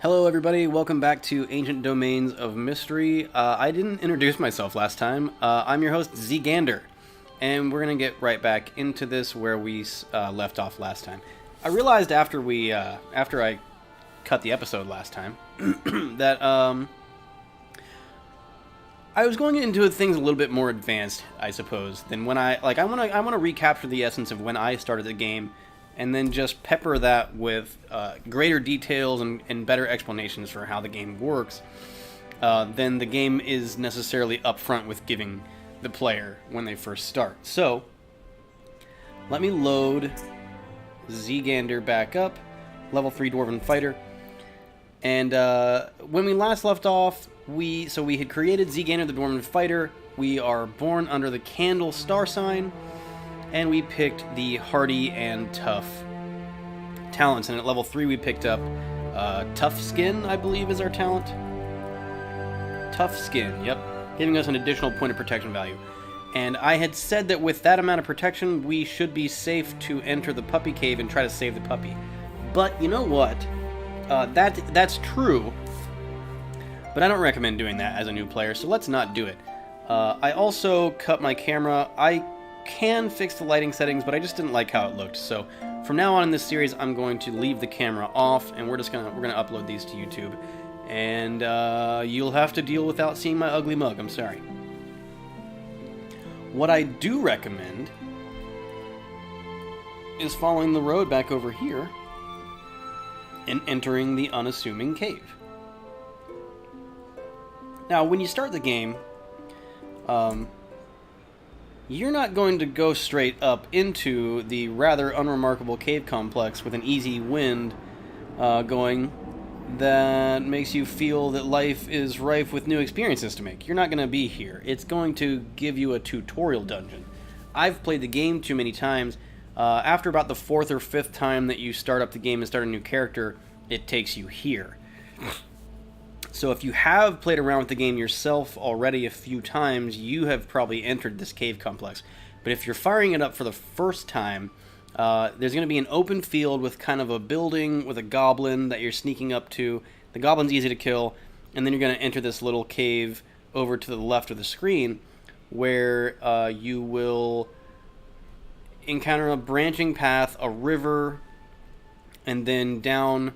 Hello everybody, welcome back to Ancient Domains of Mystery. I didn't introduce myself last time. I'm your host, Ziegander, and we're going to get right back into this where we left off last time. I realized after I cut the episode last time that I was going into things a little bit more advanced, I suppose, than when I want to recapture the essence of when I started the game, and then just pepper that with greater details and better explanations for how the game works than the game is necessarily upfront with giving the player when they first start. So, let me load Ziegander back up, level 3 Dwarven Fighter. And when we last left off, we had created Ziegander the Dwarven Fighter. We are born under the Candle star sign. And we picked the Hardy and Tough talents. And at level 3 we picked up Tough Skin, I believe is our talent. Tough Skin, yep. Giving us an additional point of protection value. And I had said that with that amount of protection, we should be safe to enter the puppy cave and try to save the puppy. But you know what? That's true. But I don't recommend doing that as a new player, so let's not do it. I also cut my camera. I can fix the lighting settings, but I just didn't like how it looked. So from now on in this series, I'm going to leave the camera off, and we're gonna upload these to YouTube, and you'll have to deal without seeing my ugly mug. I'm sorry. What I do recommend is following the road back over here and entering the unassuming cave. Now, when you start the game, you're not going to go straight up into the rather unremarkable cave complex with an easy wind going that makes you feel that life is rife with new experiences to make. You're not going to be here. It's going to give you a tutorial dungeon. I've played the game too many times. After about the 4th or 5th time that you start up the game and start a new character, it takes you here. So if you have played around with the game yourself already a few times, you have probably entered this cave complex. But if you're firing it up for the first time, there's going to be an open field with kind of a building with a goblin that you're sneaking up to. The goblin's easy to kill, and then you're going to enter this little cave over to the left of the screen where you will encounter a branching path, a river, and then down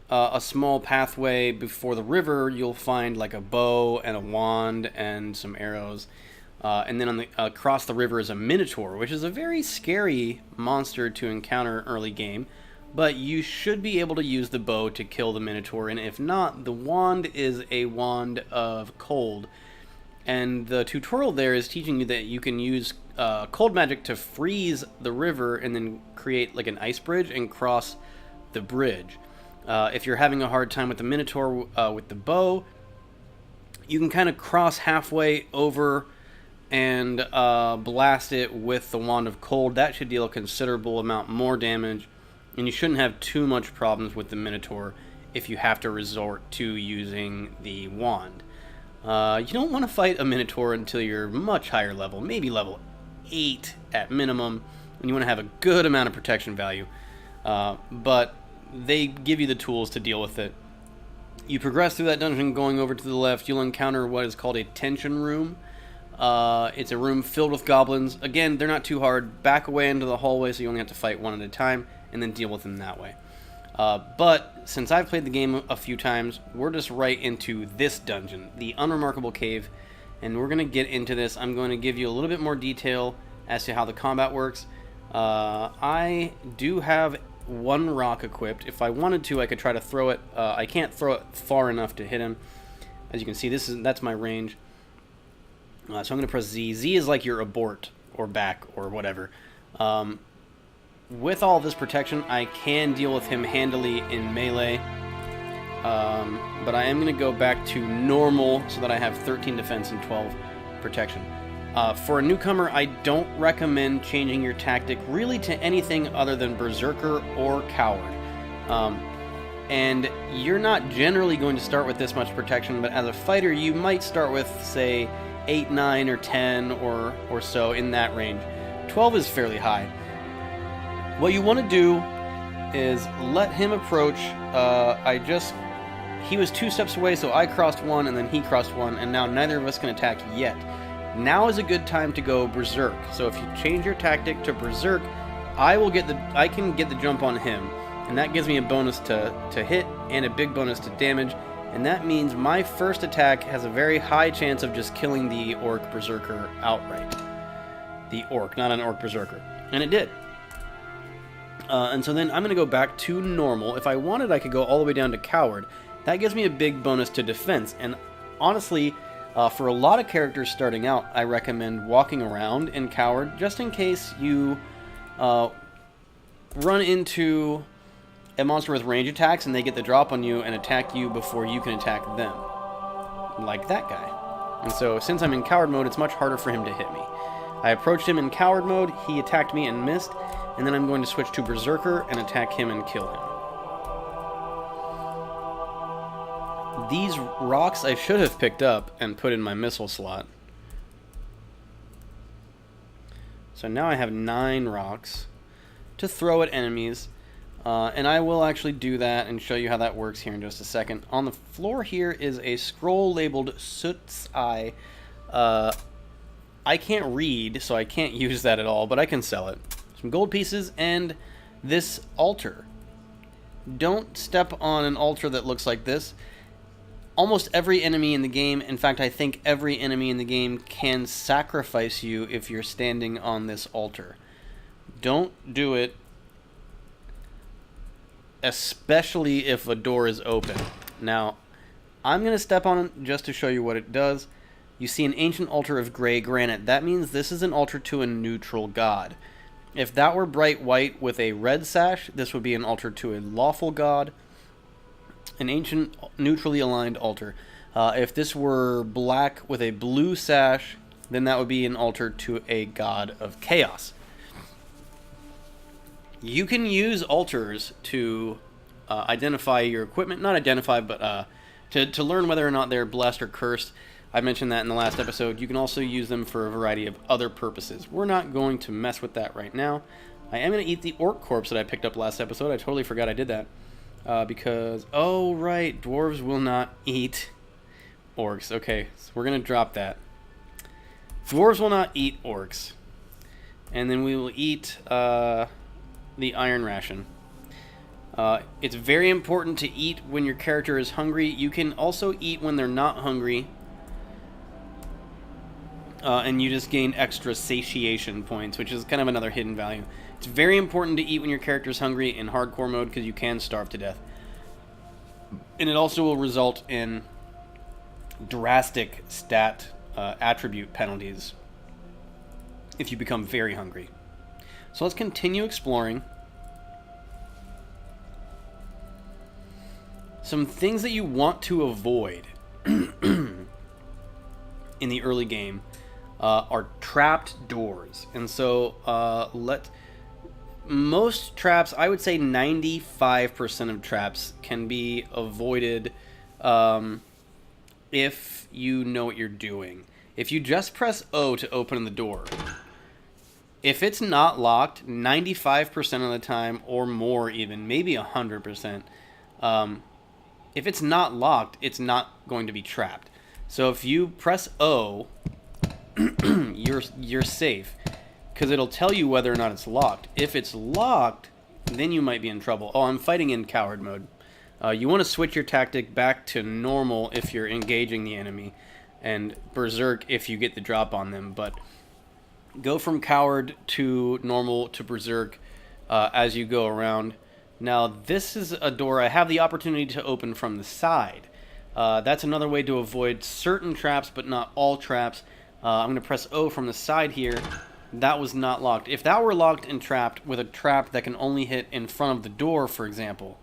a small pathway before the river, you'll find like a bow and a wand and some arrows. And then on the across the river is a minotaur, which is a very scary monster to encounter early game. But you should be able to use the bow to kill the minotaur, and if not, the wand is a wand of cold. And the tutorial there is teaching you that you can use cold magic to freeze the river and then create like an ice bridge and cross the bridge. If you're having a hard time with the Minotaur with the bow, you can kind of cross halfway over and blast it with the Wand of Cold. That should deal a considerable amount more damage, and you shouldn't have too much problems with the Minotaur if you have to resort to using the wand. You don't want to fight a Minotaur until you're much higher level, maybe level 8 at minimum, and you want to have a good amount of protection value. But they give you the tools to deal with it. You progress through that dungeon going over to the left, you'll encounter what is called a tension room. It's a room filled with goblins. Again, they're not too hard. Back away into the hallway so you only have to fight one at a time and then deal with them that way. But since I've played the game a few times, we're just right into this dungeon, the Unremarkable Cave, and we're going to get into this. I'm going to give you a little bit more detail as to how the combat works. I do have one rock equipped. If I wanted to, I could try to throw it. I can't throw it far enough to hit him. As you can see, that's my range. So I'm going to press Z. Z is like your abort or back or whatever. With all this protection, I can deal with him handily in melee. But I am going to go back to normal so that I have 13 defense and 12 protection. For a newcomer, I don't recommend changing your tactic really to anything other than Berserker or Coward. And you're not generally going to start with this much protection, but as a fighter, you might start with, say, 8, 9, or 10, or so in that range. 12 is fairly high. What you want to do is let him approach. I just he was 2 steps away, so I crossed 1, and then he crossed 1, and now neither of us can attack yet. Now is a good time to go Berserk. So if you change your tactic to Berserk, I can get the jump on him, and that gives me a bonus to hit and a big bonus to damage, and that means my first attack has a very high chance of just killing the Orc Berserker outright. The Orc, not an Orc Berserker. And it did. And so then I'm going to go back to normal. If I wanted, I could go all the way down to Coward. That gives me a big bonus to defense. And honestly, for a lot of characters starting out, I recommend walking around in Coward, just in case you run into a monster with range attacks and they get the drop on you and attack you before you can attack them. Like that guy. And so since I'm in Coward mode, it's much harder for him to hit me. I approached him in Coward mode, he attacked me and missed, and then I'm going to switch to Berserker and attack him and kill him. These rocks I should have picked up and put in my missile slot. So now I have 9 rocks to throw at enemies. And I will actually do that and show you how that works here in just a second. On the floor here is a scroll labeled Soot's Eye. I can't read, so I can't use that at all, but I can sell it. Some gold pieces and this altar. Don't step on an altar that looks like this. Almost every enemy in the game, in fact, I think every enemy in the game can sacrifice you if you're standing on this altar. Don't do it. Especially if a door is open. Now, I'm going to step on it just to show you what it does. You see an ancient altar of gray granite. That means this is an altar to a neutral god. If that were bright white with a red sash, this would be an altar to a lawful god. An ancient neutrally aligned altar. If this were black with a blue sash, then that would be an altar to a god of chaos. You can use altars to identify your equipment. Not identify, but to learn whether or not they're blessed or cursed. I mentioned that in the last episode. You can also use them for a variety of other purposes. We're not going to mess with that right now. I am going to eat the orc corpse that I picked up last episode. I totally forgot I did that. Because, oh right, dwarves will not eat orcs. Okay, so we're going to drop that. Dwarves will not eat orcs. And then we will eat the iron ration. It's very important to eat when your character is hungry. You can also eat when they're not hungry. And you just gain extra satiation points, which is kind of another hidden value. It's very important to eat when your character is hungry in hardcore mode because you can starve to death. And it also will result in drastic stat attribute penalties if you become very hungry. So let's continue exploring. Some things that you want to avoid in the early game are trapped doors. And so most traps, I would say 95% of traps can be avoided if you know what you're doing. If you just press O to open the door, if it's not locked 95% of the time or more even, maybe 100%, if it's not locked, it's not going to be trapped. So if you press O, you're safe, because it'll tell you whether or not it's locked. If it's locked, then you might be in trouble. Oh, I'm fighting in coward mode. You want to switch your tactic back to normal if you're engaging the enemy, and berserk if you get the drop on them. But go from coward to normal to berserk as you go around. Now, this is a door I have the opportunity to open from the side. That's another way to avoid certain traps, but not all traps. I'm going to press O from the side here. That was not locked. If that were locked and trapped with a trap that can only hit in front of the door, for example,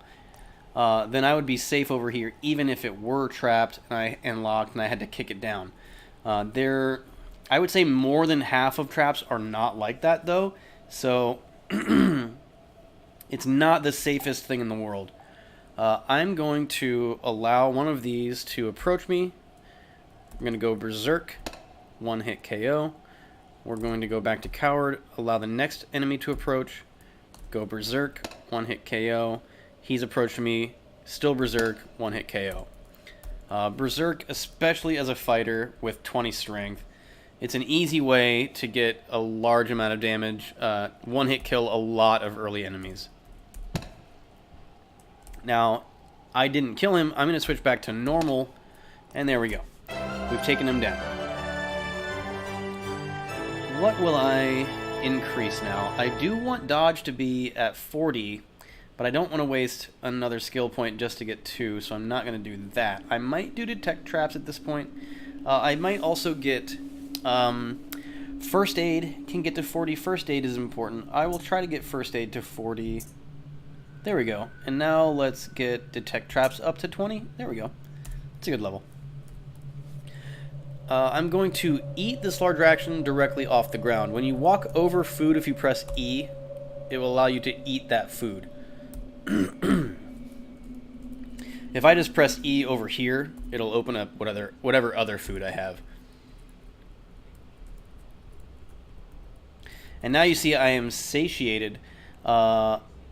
then I would be safe over here, even if it were trapped and locked and I had to kick it down. I would say more than half of traps are not like that, though. So it's not the safest thing in the world. I'm going to allow one of these to approach me. I'm going to go berserk, one hit KO. We're going to go back to coward, allow the next enemy to approach, go berserk, one hit KO. He's approached me, still berserk, one hit KO. Berserk, especially as a fighter with 20 strength, it's an easy way to get a large amount of damage, one-hit kill a lot of early enemies. Now, I didn't kill him. I'm going to switch back to normal, and there we go. We've taken him down. What will I increase now? I do want dodge to be at 40, but I don't want to waste another skill point just to get 2, so I'm not going to do that. I might do detect traps at this point. I might also get first aid can get to 40. First aid is important. I will try to get first aid to 40. There we go. And now let's get detect traps up to 20. There we go. It's a good level. I'm going to eat this large ration directly off the ground. When you walk over food, if you press E, it will allow you to eat that food. If I just press E over here, it'll open up whatever other food I have. And now you see I am satiated,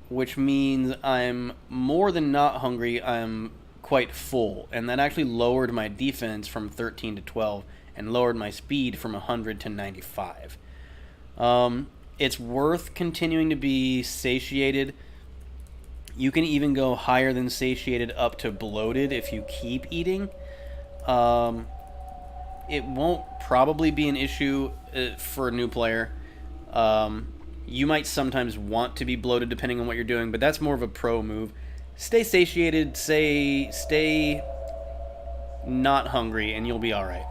which means I'm more than not hungry. I'm quite full, and that actually lowered my defense from 13 to 12 and lowered my speed from 100 to 95. It's worth continuing to be satiated. You can even go higher than satiated up to bloated if you keep eating. It won't probably be an issue for a new player. You might sometimes want to be bloated depending on what you're doing, but that's more of a pro move. Stay satiated, stay not hungry, and you'll be alright.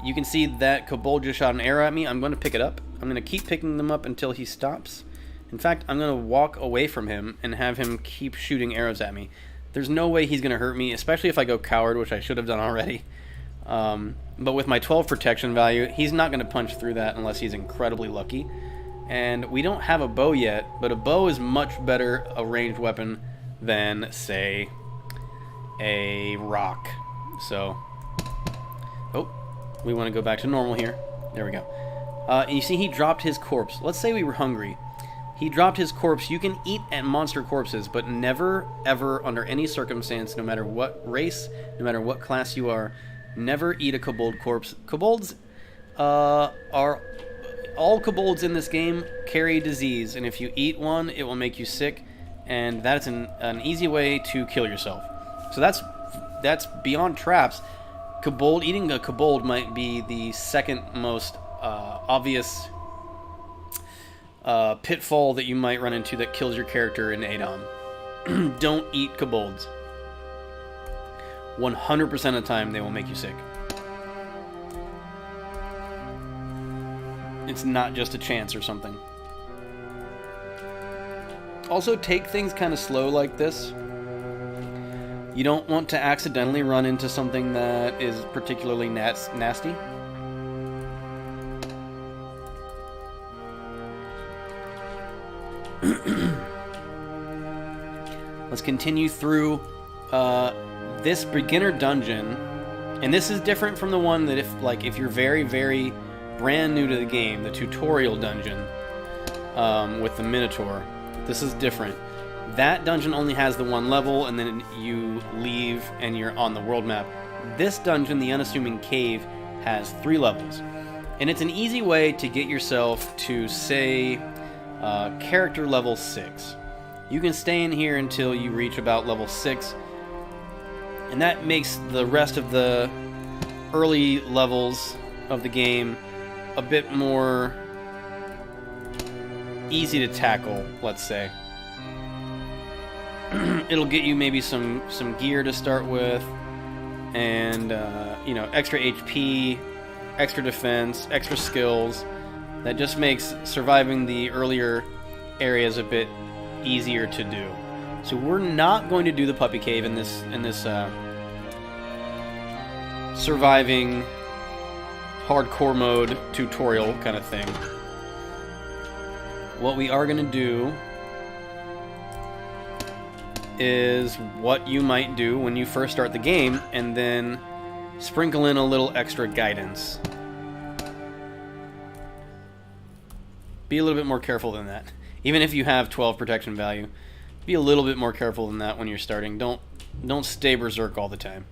You can see that Kobold just shot an arrow at me. I'm going to pick it up. I'm going to keep picking them up until he stops. In fact, I'm going to walk away from him and have him keep shooting arrows at me. There's no way he's going to hurt me, especially if I go coward, which I should have done already. But with my 12 protection value, he's not going to punch through that unless he's incredibly lucky. And we don't have a bow yet, but a bow is much better a ranged weapon than, say, a rock. So, oh, we want to go back to normal here. There we go. And you see he dropped his corpse. Let's say we were hungry. He dropped his corpse. You can eat at monster corpses, but never, ever, under any circumstance, no matter what race, no matter what class you are, never eat a kobold corpse. Kobolds all kobolds in this game carry disease, and if you eat one, it will make you sick, and that's an easy way to kill yourself. So that's beyond traps. Eating a kobold might be the second most obvious pitfall that you might run into that kills your character in ADOM. Don't eat kobolds. 100% of the time, they will make you sick. It's not just a chance or something. Also, take things kind of slow like this. You don't want to accidentally run into something that is particularly nasty. Let's continue through this beginner dungeon. And this is different from the one that if you're very, very brand new to the game, the tutorial dungeon with the Minotaur. This is different. That dungeon only has the one level, and then you leave and you're on the world map. This dungeon, the Unassuming Cave, has 3 levels. And it's an easy way to get yourself to, say, character level 6. You can stay in here until you reach about level 6, and that makes the rest of the early levels of the game a bit more easy to tackle, let's say. It'll get you maybe some gear to start with, and extra HP, extra defense, extra skills. That just makes surviving the earlier areas a bit easier to do. So we're not going to do the puppy cave in this surviving hardcore mode tutorial kind of thing. What we are going to do is what you might do when you first start the game, and then sprinkle in a little extra guidance. Be a little bit more careful than that. Even if you have 12 protection value, Be a little bit more careful than that when you're starting. Don't stay berserk all the time.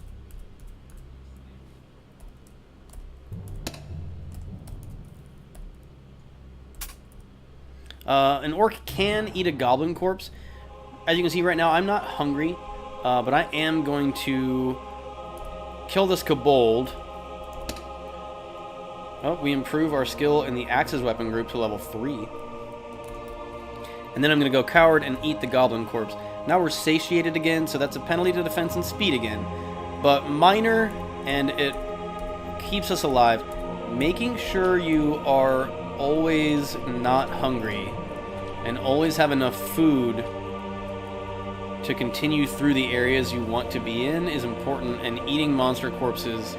An orc can eat a goblin corpse. As you can see right now, I'm not hungry, but I am going to kill this kobold. Oh, we improve our skill in the axes weapon group to level 3. And then I'm going to go coward and eat the goblin corpse. Now we're satiated again, so that's a penalty to defense and speed again. But minor, and it keeps us alive. Making sure you are always not hungry and always have enough food to continue through the areas you want to be in is important, and eating monster corpses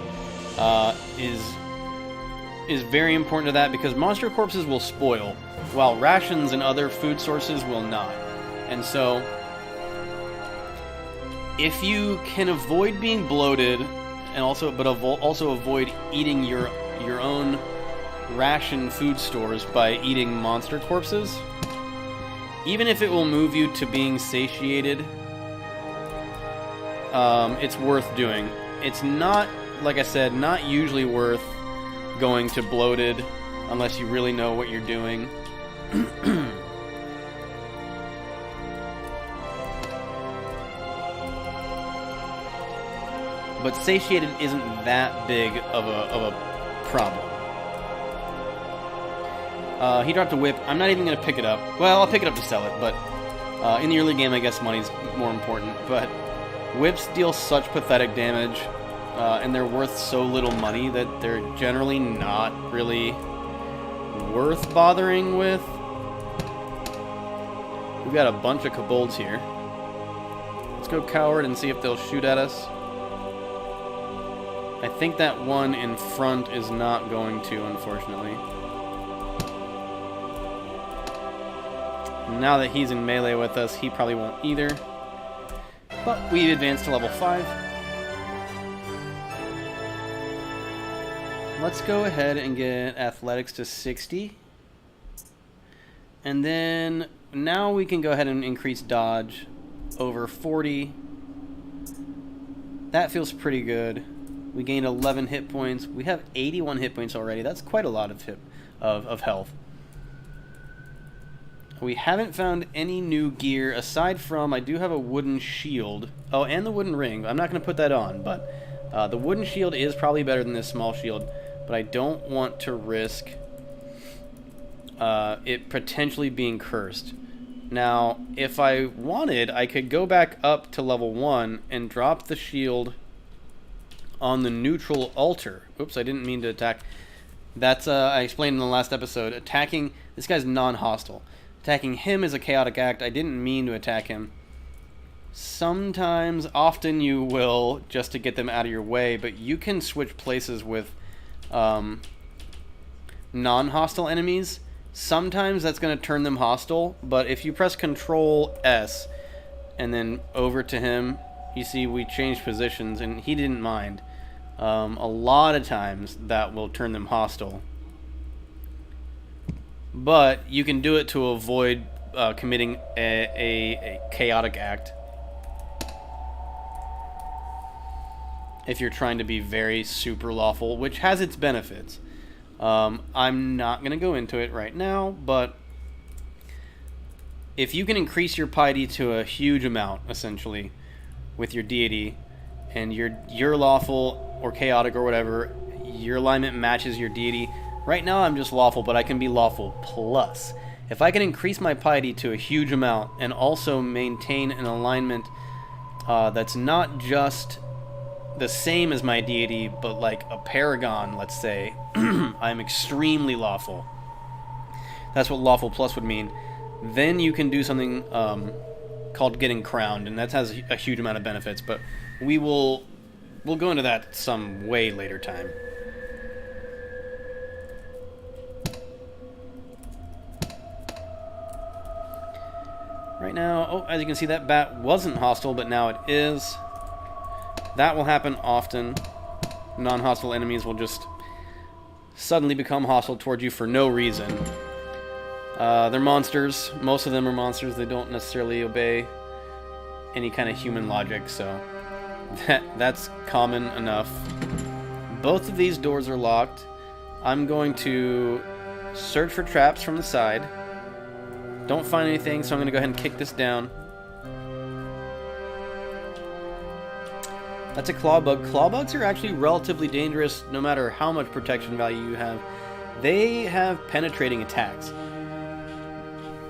is very important to that, because monster corpses will spoil, while rations and other food sources will not. And so, if you can avoid being bloated, and also avoid eating your own ration food stores by eating monster corpses, even if it will move you to being satiated, it's worth doing. It's not, like I said, not usually worth going to bloated unless you really know what you're doing. But satiated isn't that big of a problem. He dropped a whip. I'm not even going to pick it up. Well, I'll pick it up to sell it, but in the early game, I guess money's more important. But whips deal such pathetic damage, and they're worth so little money that they're generally not really worth bothering with. We've got a bunch of kobolds here. Let's go coward and see if they'll shoot at us. I think that one in front is not going to, unfortunately. Now that he's in melee with us, he probably won't either. But we advanced to level 5. Let's go ahead and get athletics to 60. And then now we can go ahead and increase dodge over 40. That feels pretty good. We gained 11 hit points. We have 81 hit points already. That's quite a lot of health. We haven't found any new gear aside from I do have a wooden shield. Oh, and the wooden ring. I'm not going to put that on, but the wooden shield is probably better than this small shield. But I don't want to risk it potentially being cursed. Now, if I wanted, I could go back up to level 1 and drop the shield on the neutral altar. Oops, I didn't mean to attack. That's, I explained in the last episode, attacking, this guy's non-hostile. Attacking him is a chaotic act. I didn't mean to attack him. Sometimes, often you will, just to get them out of your way, but you can switch places with non-hostile enemies. Sometimes that's going to turn them hostile, but if you press Control S and then over to him, you see we changed positions and he didn't mind. A lot of times that will turn them hostile. But you can do it to avoid committing a chaotic act. If you're trying to be very super lawful, which has its benefits. I'm not going to go into it right now, but if you can increase your piety to a huge amount, essentially, with your deity, and you're lawful or chaotic or whatever, your alignment matches your deity. Right now I'm just lawful, but I can be lawful plus. If I can increase my piety to a huge amount and also maintain an alignment that's not just the same as my deity, but like a paragon, let's say, I'm extremely lawful. That's what lawful plus would mean. Then you can do something called getting crowned, and that has a huge amount of benefits, but we'll go into that some way later time. Right now, oh, as you can see, that bat wasn't hostile, but now it is. That will happen often. Non-hostile enemies will just suddenly become hostile towards you for no reason. They're monsters. Most of them are monsters. They don't necessarily obey any kind of human logic, so that's common enough. Both of these doors are locked. I'm going to search for traps from the side. Don't find anything, so I'm going to go ahead and kick this down. That's a claw bug. Claw bugs are actually relatively dangerous no matter how much protection value you have. They have penetrating attacks.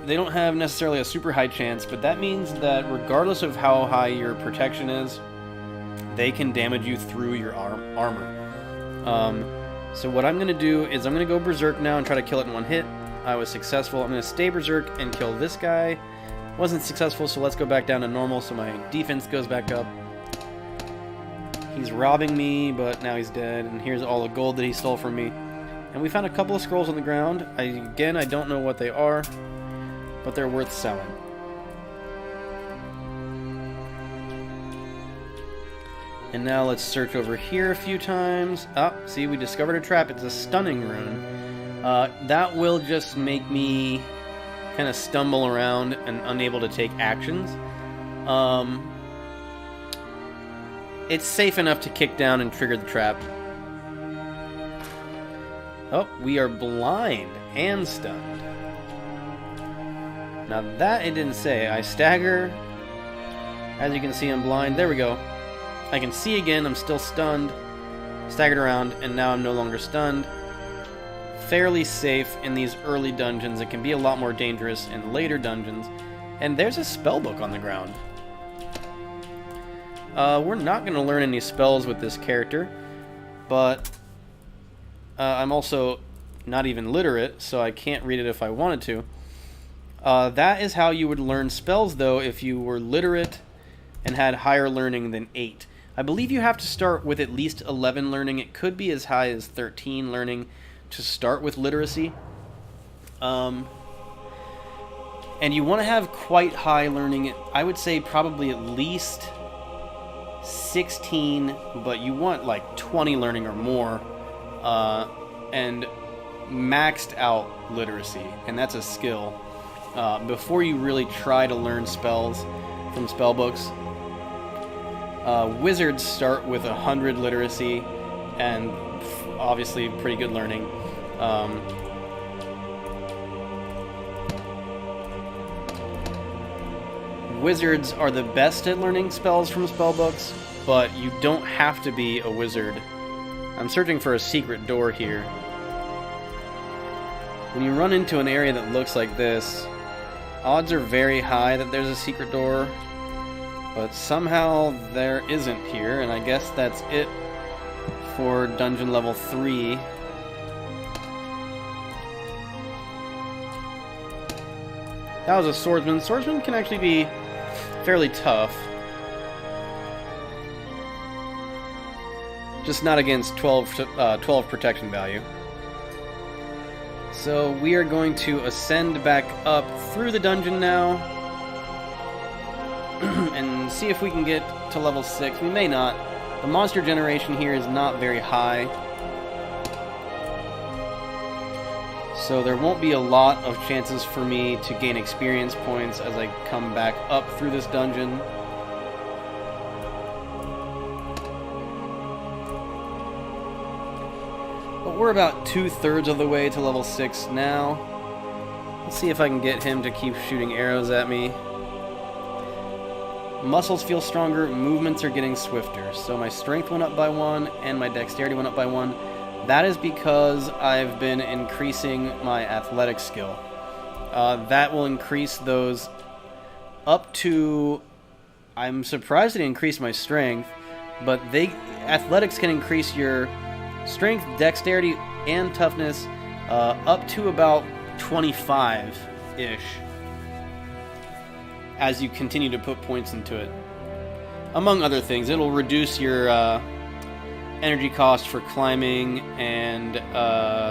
They don't have necessarily a super high chance, but that means that regardless of how high your protection is, they can damage you through your armor. So what I'm going to do is I'm going to go berserk now and try to kill it in one hit. I was successful. I'm going to stay berserk and kill this guy. Wasn't successful, so let's go back down to normal so my defense goes back up. He's robbing me, but now he's dead, and here's all the gold that he stole from me. And we found a couple of scrolls on the ground. Again, I don't know what they are, but they're worth selling. And now let's search over here a few times. Ah, see, we discovered a trap. It's a stunning rune. That will just make me kind of stumble around and unable to take actions. It's safe enough to kick down and trigger the trap. Oh, we are blind and stunned. Now that it didn't say. I stagger. As you can see, I'm blind. There we go. I can see again. I'm still stunned. Staggered around, and now I'm no longer stunned. Fairly safe in these early dungeons. It can be a lot more dangerous in later dungeons. And there's a spellbook on the ground. We're not going to learn any spells with this character, but I'm also not even literate, so I can't read it if I wanted to. That is how you would learn spells, though, if you were literate and had higher learning than 8. I believe you have to start with at least 11 learning. It could be as high as 13 learning to start with literacy. And you want to have quite high learning. I would say probably at least 16, but you want like 20 learning or more, and maxed out literacy, and that's a skill. Before you really try to learn spells from spellbooks, wizards start with 100 literacy, and obviously pretty good learning. Wizards are the best at learning spells from spellbooks, but you don't have to be a wizard. I'm searching for a secret door here. When you run into an area that looks like this, odds are very high that there's a secret door, but somehow there isn't here, and I guess that's it for dungeon level 3. That was a swordsman. Swordsman can actually be fairly tough. Just not against 12 protection value. So we are going to ascend back up through the dungeon now and see if we can get to level 6. We may not. The monster generation here is not very high, so there won't be a lot of chances for me to gain experience points as I come back up through this dungeon. But we're about 2/3 of the way to level 6 now. Let's see if I can get him to keep shooting arrows at me. Muscles feel stronger, movements are getting swifter. So my strength went up by 1 and my dexterity went up by 1. That is because I've been increasing my athletic skill. That will increase those up to... I'm surprised it increased my strength, but athletics can increase your strength, dexterity, and toughness up to about 25-ish as you continue to put points into it. Among other things, it'll reduce your energy cost for climbing and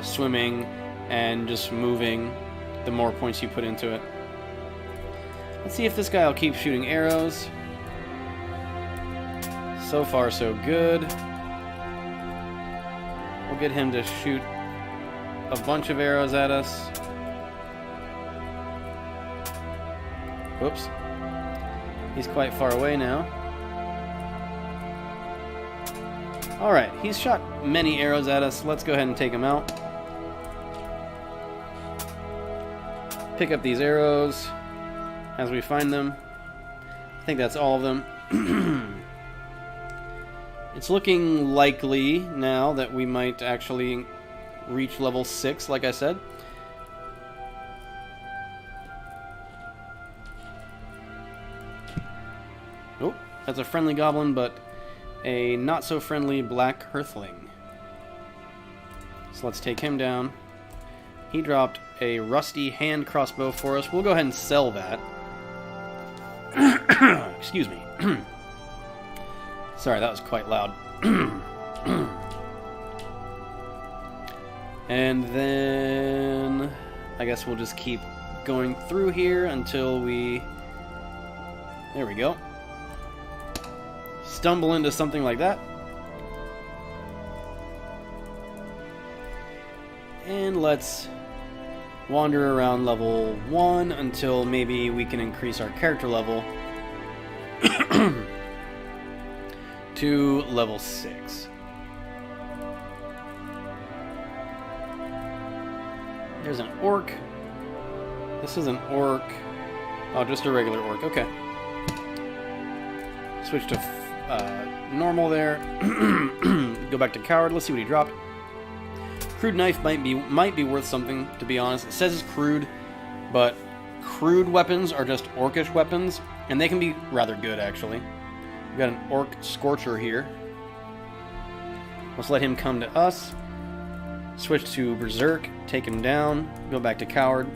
swimming and just moving the more points you put into it. Let's see if this guy will keep shooting arrows. So far, so good. We'll get him to shoot a bunch of arrows at us. Whoops. He's quite far away now. Alright, he's shot many arrows at us. Let's go ahead and take him out. Pick up these arrows as we find them. I think that's all of them. It's looking likely now that we might actually reach level 6, like I said. Oh, that's a friendly goblin, but a not-so-friendly black earthling. So let's take him down. He dropped a rusty hand crossbow for us. We'll go ahead and sell that. Excuse me. Sorry, that was quite loud. And then I guess we'll just keep going through here until we... There we go. Stumble into something like that. And let's wander around level 1 until maybe we can increase our character level to level 6. There's an orc. This is an orc. Oh, just a regular orc. Okay. Switch to normal there. Go back to coward. Let's see what he dropped. Crude knife might be worth something, to be honest. It says it's crude, but crude weapons are just orcish weapons, and they can be rather good, actually. We've got an orc scorcher here. Let's let him come to us. Switch to berserk, take him down, go back to coward.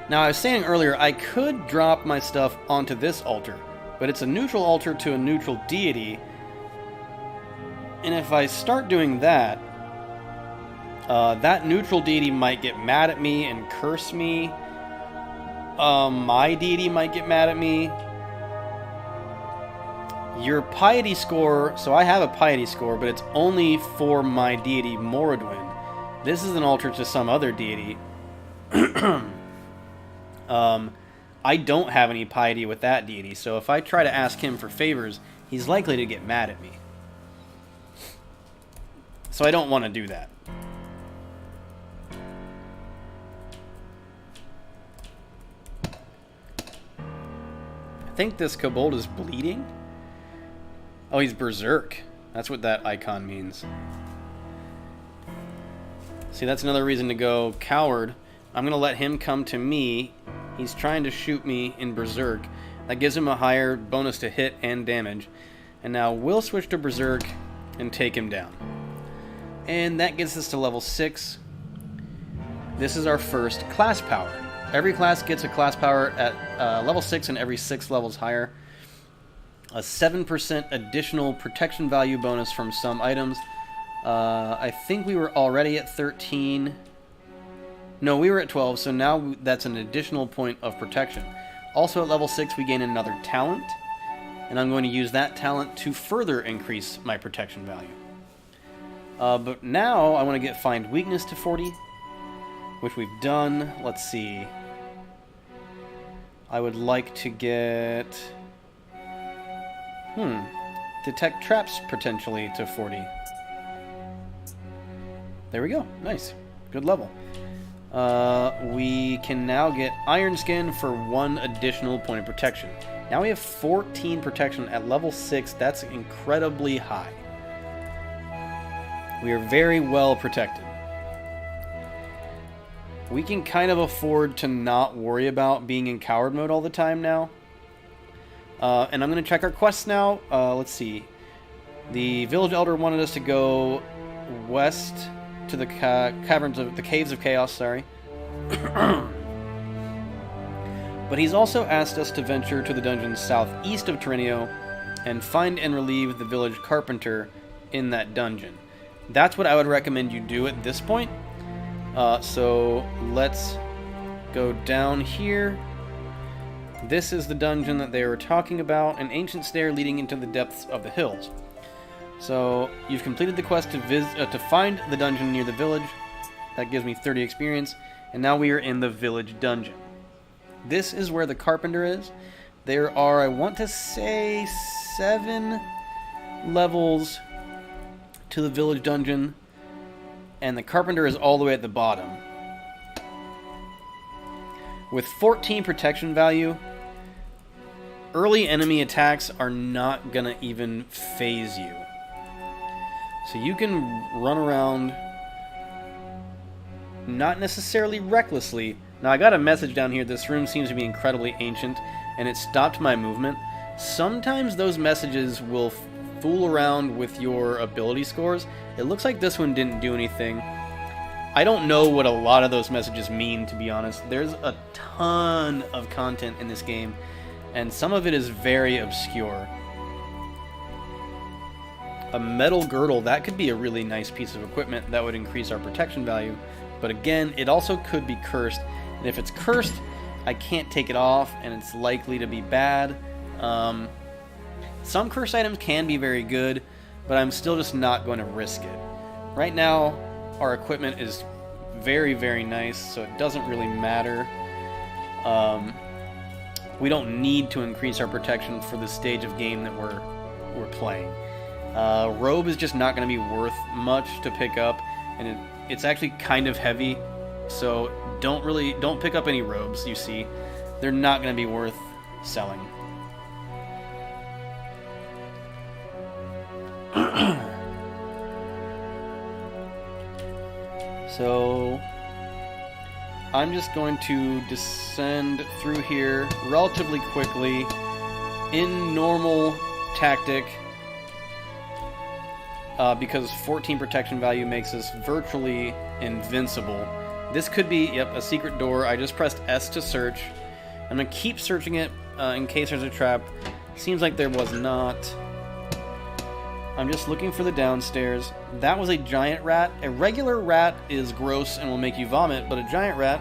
Now, I was saying earlier, I could drop my stuff onto this altar, but it's a neutral altar to a neutral deity. And if I start doing that, that neutral deity might get mad at me and curse me. My deity might get mad at me. Your piety score, so I have a piety score, but it's only for my deity Moradwin. This is an altar to some other deity. I don't have any piety with that deity, so if I try to ask him for favors, he's likely to get mad at me. So I don't want to do that. I think this kobold is bleeding. Oh, he's berserk. That's what that icon means. See, that's another reason to go coward. I'm going to let him come to me. He's trying to shoot me in berserk. That gives him a higher bonus to hit and damage. And now we'll switch to berserk and take him down. And that gets us to level 6. This is our first class power. Every class gets a class power at level 6 and every 6 levels higher. A 7% additional protection value bonus from some items. I think we were already at 13. No, we were at 12, so now that's an additional point of protection. Also at level 6 we gain another talent. And I'm going to use that talent to further increase my protection value. But now I want to get Find Weakness to 40, which we've done. Let's see. I would like to get... Detect Traps potentially to 40. There we go. Nice. Good level. We can now get Iron Skin for 1 additional point of protection. Now we have 14 protection at level 6. That's incredibly high. We are very well protected. We can kind of afford to not worry about being in coward mode all the time now. And I'm going to check our quests now. Let's see. The village elder wanted us to go west to the caves of chaos, sorry. But he's also asked us to venture to the dungeon southeast of Trinio and find and relieve the village carpenter in that dungeon. That's what I would recommend you do at this point. So let's go down here. This is the dungeon that they were talking about, an ancient stair leading into the depths of the hills. So you've completed the quest to find the dungeon near the village. That gives me 30 experience, and now we are in the village dungeon. This is where the carpenter is. There are, I want to say, 7 levels to the village dungeon, and the carpenter is all the way at the bottom. With 14 protection value, early enemy attacks are not gonna even phase you. So you can run around, not necessarily recklessly. Now I got a message down here, this room seems to be incredibly ancient, and it stopped my movement. Sometimes those messages will fool around with your ability scores. It looks like this one didn't do anything. I don't know what a lot of those messages mean, to be honest. There's a ton of content in this game, and some of it is very obscure. A metal girdle, that could be a really nice piece of equipment that would increase our protection value, but again, it also could be cursed, and if it's cursed, I can't take it off, and it's likely to be bad. Some cursed items can be very good, but I'm still just not going to risk it. Right now, our equipment is very, very nice, so it doesn't really matter. We don't need to increase our protection for the stage of game that we're playing. Robe is just not going to be worth much to pick up, and it's actually kind of heavy, so don't pick up any robes. You see, they're not going to be worth selling. So I'm just going to descend through here relatively quickly in normal tactic, because 14 protection value makes us virtually invincible. This could be, yep, a secret door. I just pressed S to search. I'm going to keep searching it in case there's a trap. Seems like there was not. I'm just looking for the downstairs. That was a giant rat. A regular rat is gross and will make you vomit, but a giant rat...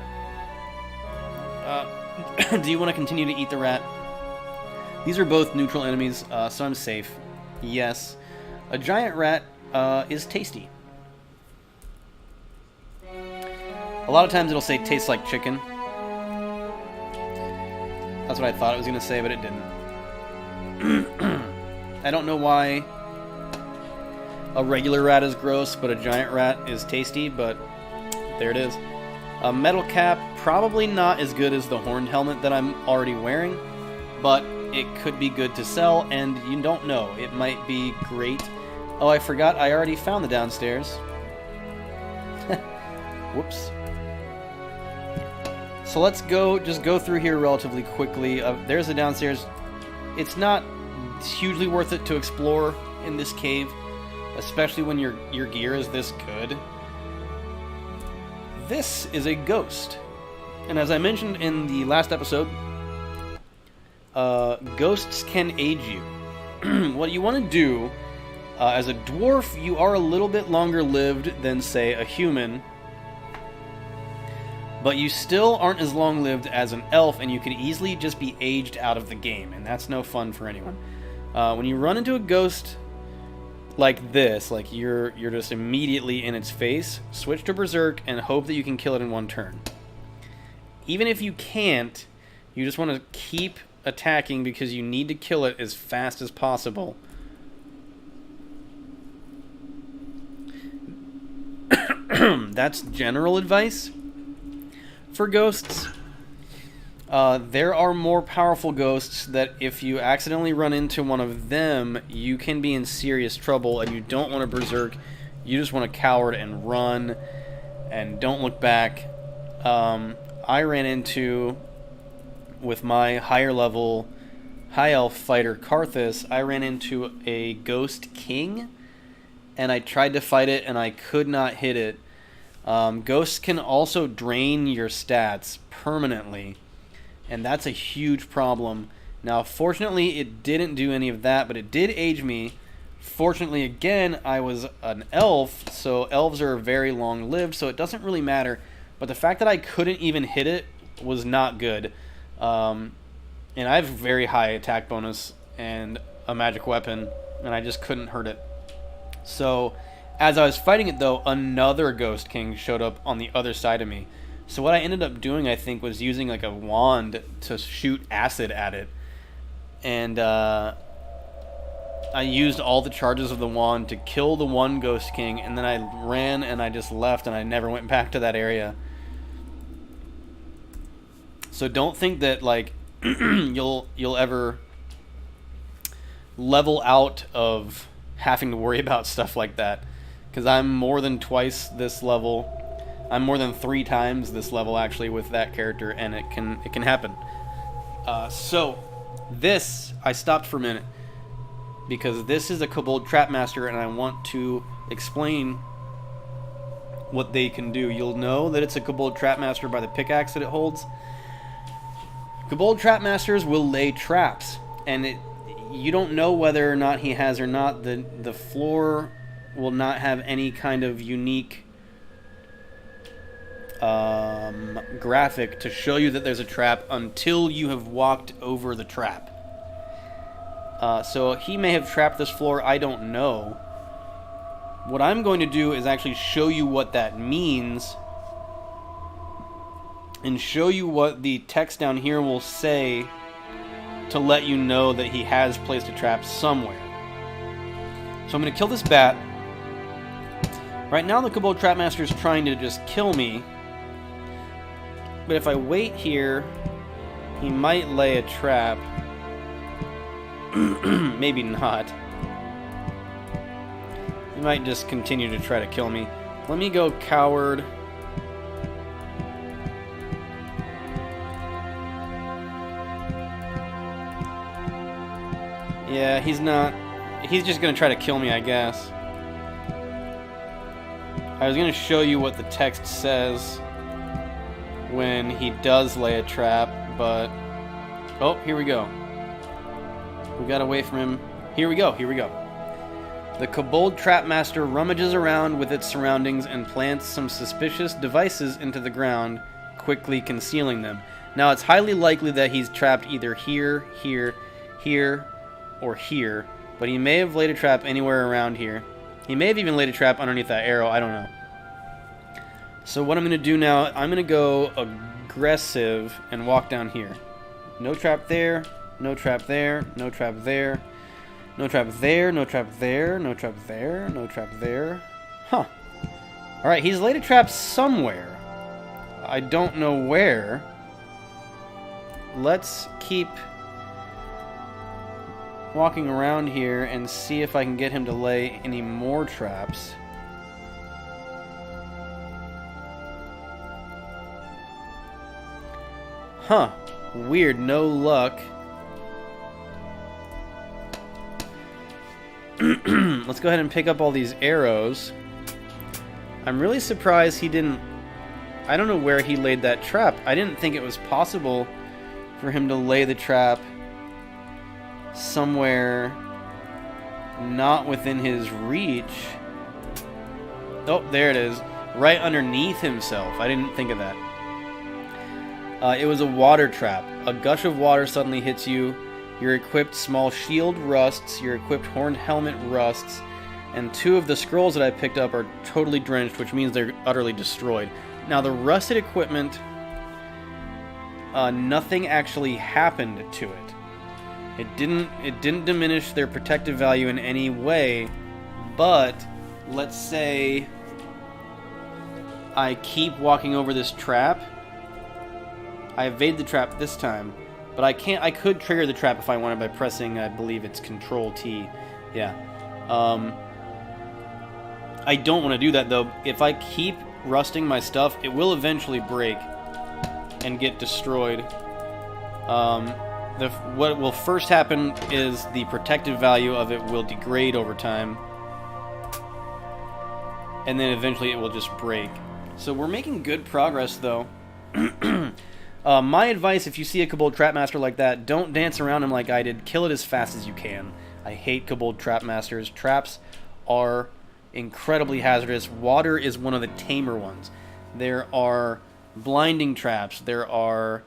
do you want to continue to eat the rat? These are both neutral enemies, so I'm safe. Yes. A giant rat is tasty. A lot of times it'll say tastes like chicken. That's what I thought it was going to say, but it didn't. I don't know why a regular rat is gross, but a giant rat is tasty, but there it is. A metal cap, probably not as good as the horned helmet that I'm already wearing, but it could be good to sell, and you don't know. It might be great. Oh, I forgot, I already found the downstairs. Whoops. So let's just go through here relatively quickly. There's the downstairs. It's not hugely worth it to explore in this cave, especially when your gear is this good. This is a ghost. And as I mentioned in the last episode, ghosts can age you. What you want to do, as a dwarf, you are a little bit longer lived than, say, a human, but you still aren't as long lived as an elf, and you could easily just be aged out of the game, and that's no fun for anyone. When you run into a ghost like this, like you're just immediately in its face, switch to Berserk and hope that you can kill it in one turn. Even if you can't, you just want to keep attacking because you need to kill it as fast as possible. That's general advice for ghosts. There are more powerful ghosts that if you accidentally run into one of them, you can be in serious trouble, and you don't want to berserk. You just want to coward and run and don't look back. I ran into, with my higher level high elf fighter Karthus, I ran into a ghost king, and I tried to fight it and I could not hit it. Ghosts can also drain your stats permanently, and that's a huge problem. Now, fortunately, it didn't do any of that, but it did age me. Fortunately, again, I was an elf, so elves are very long-lived, so it doesn't really matter. But the fact that I couldn't even hit it was not good. And I have very high attack bonus and a magic weapon, and I just couldn't hurt it. So, as I was fighting it, though, another Ghost King showed up on the other side of me. So what I ended up doing, I think, was using like a wand to shoot acid at it. And I used all the charges of the wand to kill the one Ghost King, and then I ran and I just left and I never went back to that area. So don't think that like you'll ever level out of having to worry about stuff like that, because I'm more than twice this level. I'm more than 3 times this level actually with that character, and it can happen. So this, I stopped for a minute because this is a Kobold Trapmaster, and I want to explain what they can do. You'll know that it's a Kobold Trapmaster by the pickaxe that it holds. Kobold Trapmasters will lay traps, and you don't know whether or not he has or not. The floor will not have any kind of unique graphic to show you that there's a trap until you have walked over the trap. So he may have trapped this floor, I don't know. What I'm going to do is actually show you what that means and show you what the text down here will say to let you know that he has placed a trap somewhere. So I'm going to kill this bat. Right now the Kobold Trapmaster is trying to just kill me. But if I wait here, he might lay a trap. Maybe not. He might just continue to try to kill me. Let me go coward. Yeah, he's not. He's just going to try to kill me, I guess. I was going to show you what the text says when he does lay a trap, but... Oh, here we go. We got away from him. Here we go, here we go. The Kobold Trapmaster rummages around with its surroundings and plants some suspicious devices into the ground, quickly concealing them. Now, it's highly likely that he's trapped either here, here, here, or here, but he may have laid a trap anywhere around here. He may have even laid a trap underneath that arrow, I don't know. So what I'm going to do now, I'm going to go aggressive and walk down here. No trap there, no trap there, no trap there, no trap there, no trap there, no trap there, no trap there. Huh. Alright, he's laid a trap somewhere. I don't know where. Let's keep walking around here and see if I can get him to lay any more traps. Huh. Weird. No luck. Let's go ahead and pick up all these arrows. I'm really surprised he didn't... I don't know where he laid that trap. I didn't think it was possible for him to lay the trap somewhere not within his reach. Oh, there it is. Right underneath himself. I didn't think of that. It was a water trap. A gush of water suddenly hits you. Your equipped small shield rusts. Your equipped horned helmet rusts. And 2 of the scrolls that I picked up are totally drenched, which means they're utterly destroyed. Now, the rusted equipment, nothing actually happened to it. It didn't diminish their protective value in any way, but let's say I keep walking over this trap. I evade the trap this time, but I could trigger the trap if I wanted by pressing, I believe it's Control T. Yeah. I don't want to do that though. If I keep rusting my stuff, it will eventually break and get destroyed. What will first happen is the protective value of it will degrade over time, and then eventually it will just break. So we're making good progress though. My advice, if you see a Kobold Trapmaster like that, don't dance around him like I did. Kill it as fast as you can. I hate Kobold Trapmasters. Traps are incredibly hazardous. Water is one of the tamer ones. There are blinding traps. There are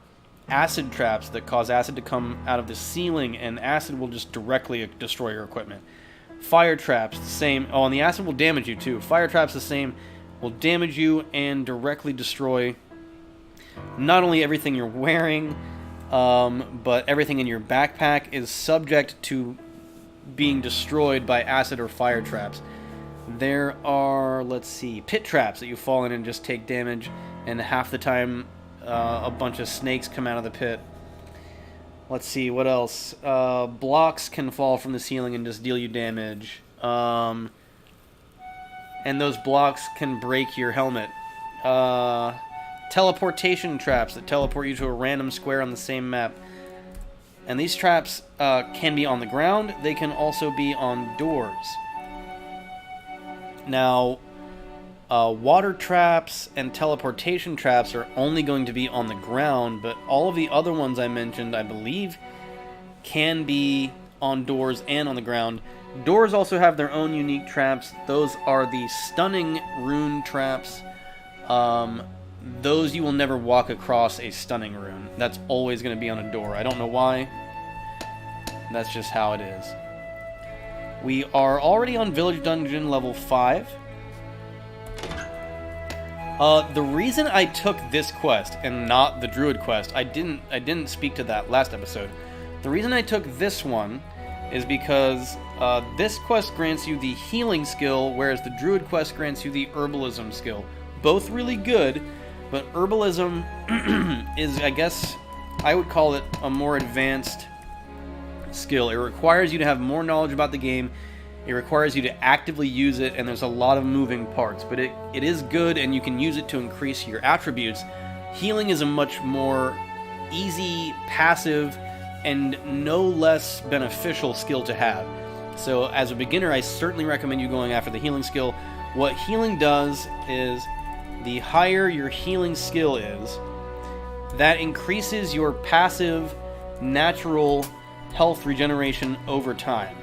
acid traps that cause acid to come out of the ceiling, and acid will just directly destroy your equipment. Fire traps, the same. Oh, and the acid will damage you too. Fire traps, the same. Will damage you and directly destroy not only everything you're wearing, but everything in your backpack is subject to being destroyed by acid or fire traps. There are, let's see, pit traps that you fall in and just take damage, and half the time a bunch of snakes come out of the pit. Let's see, what else? Blocks can fall from the ceiling and just deal you damage. And those blocks can break your helmet. Teleportation traps that teleport you to a random square on the same map. And these traps can be on the ground. They can also be on doors. Now, water traps and teleportation traps are only going to be on the ground, but all of the other ones I mentioned, I believe, can be on doors and on the ground. Doors also have their own unique traps. Those are the stunning rune traps. Those you will never walk across a stunning rune. That's always going to be on a door. I don't know why. That's just how it is. We are already on Village Dungeon level 5. The reason I took this quest and not the Druid quest, I didn't speak to that last episode. The reason I took this one is because this quest grants you the healing skill, whereas the Druid quest grants you the herbalism skill. Both really good, but herbalism is, I guess, I would call it a more advanced skill. It requires you to have more knowledge about the game. It requires you to actively use it, and there's a lot of moving parts, but it is good, and you can use it to increase your attributes. Healing is a much more easy, passive, and no less beneficial skill to have. So as a beginner, I certainly recommend you going after the healing skill. What healing does is, the higher your healing skill is, that increases your passive, natural health regeneration over time.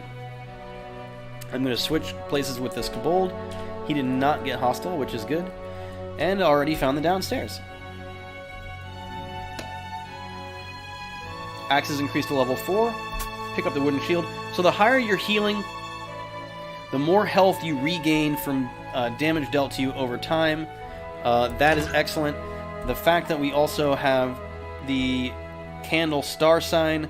I'm going to switch places with this Kobold. He did not get hostile, which is good. And already found the downstairs. Axes increased to level 4. Pick up the wooden shield. So the higher your healing, the more health you regain from damage dealt to you over time. That is excellent. The fact that we also have the candle star sign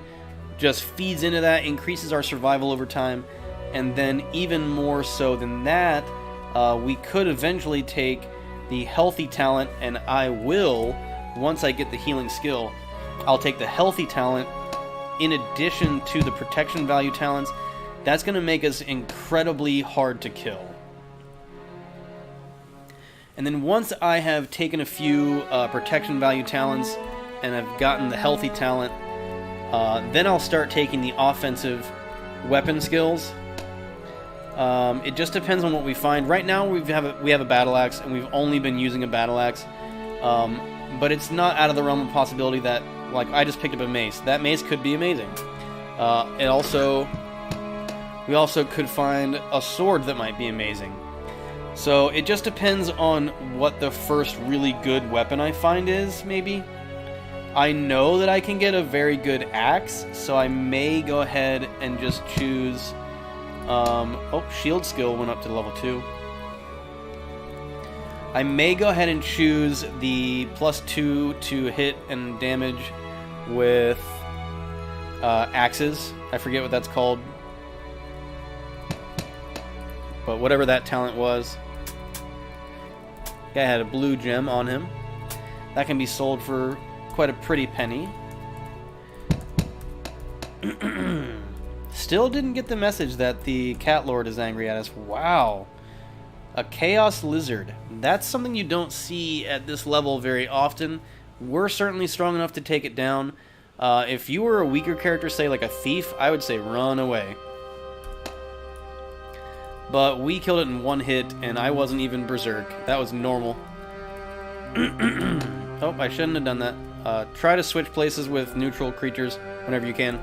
just feeds into that, increases our survival over time. And then even more so than that, we could eventually take the healthy talent, and I will, once I get the healing skill, I'll take the healthy talent in addition to the protection value talents. That's going to make us incredibly hard to kill. And then once I have taken a few protection value talents and I've gotten the healthy talent, then I'll start taking the offensive weapon skills. It just depends on what we find. Right now we have a battle axe, and we've only been using a battle axe. But it's not out of the realm of possibility that, like, I just picked up a mace. That mace could be amazing. We also could find a sword that might be amazing. So it just depends on what the first really good weapon I find is, maybe. I know that I can get a very good axe, so I may go ahead and just choose... shield skill went up to level 2. I may go ahead and choose the +2 to hit and damage with axes. I forget what that's called. But whatever that talent was. Guy had a blue gem on him. That can be sold for quite a pretty penny. Still didn't get the message that the Cat Lord is angry at us. Wow. A Chaos Lizard. That's something you don't see at this level very often. We're certainly strong enough to take it down. If you were a weaker character, say like a Thief, I would say run away. But we killed it in one hit, and I wasn't even berserk. That was normal. Oh, I shouldn't have done that. Try to switch places with neutral creatures whenever you can.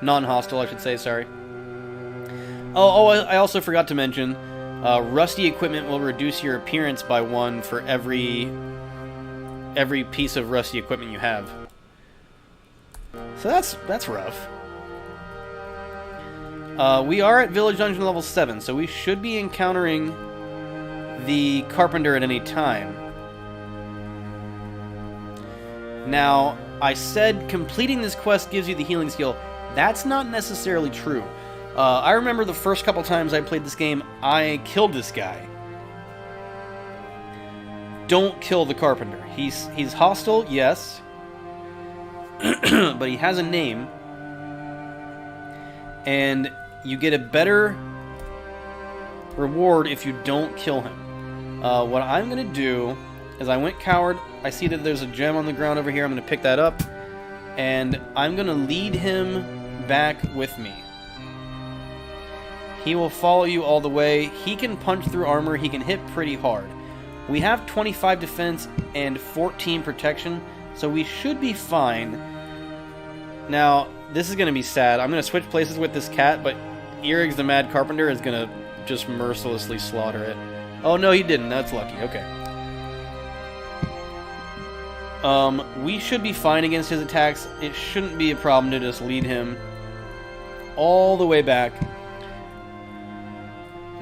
Non-hostile, I should say, sorry. I also forgot to mention, rusty equipment will reduce your appearance by 1 for every piece of rusty equipment you have. So that's rough. We are at Village Dungeon level 7, so we should be encountering the carpenter at any time. Now, I said completing this quest gives you the healing skill. That's not necessarily true. I remember the first couple times I played this game, I killed this guy. Don't kill the carpenter. He's hostile, yes. But he has a name. And you get a better reward if you don't kill him. What I'm going to do is I went coward. I see that there's a gem on the ground over here. I'm going to pick that up. And I'm going to lead him back with me. He will follow you all the way. He can punch through armor. He can hit pretty hard. We have 25 defense and 14 protection, so we should be fine. Now, this is going to be sad. I'm going to switch places with this cat, but Earig's the Mad Carpenter is going to just mercilessly slaughter it. Oh, no, he didn't. That's lucky. Okay. We should be fine against his attacks. It shouldn't be a problem to just lead him all the way back.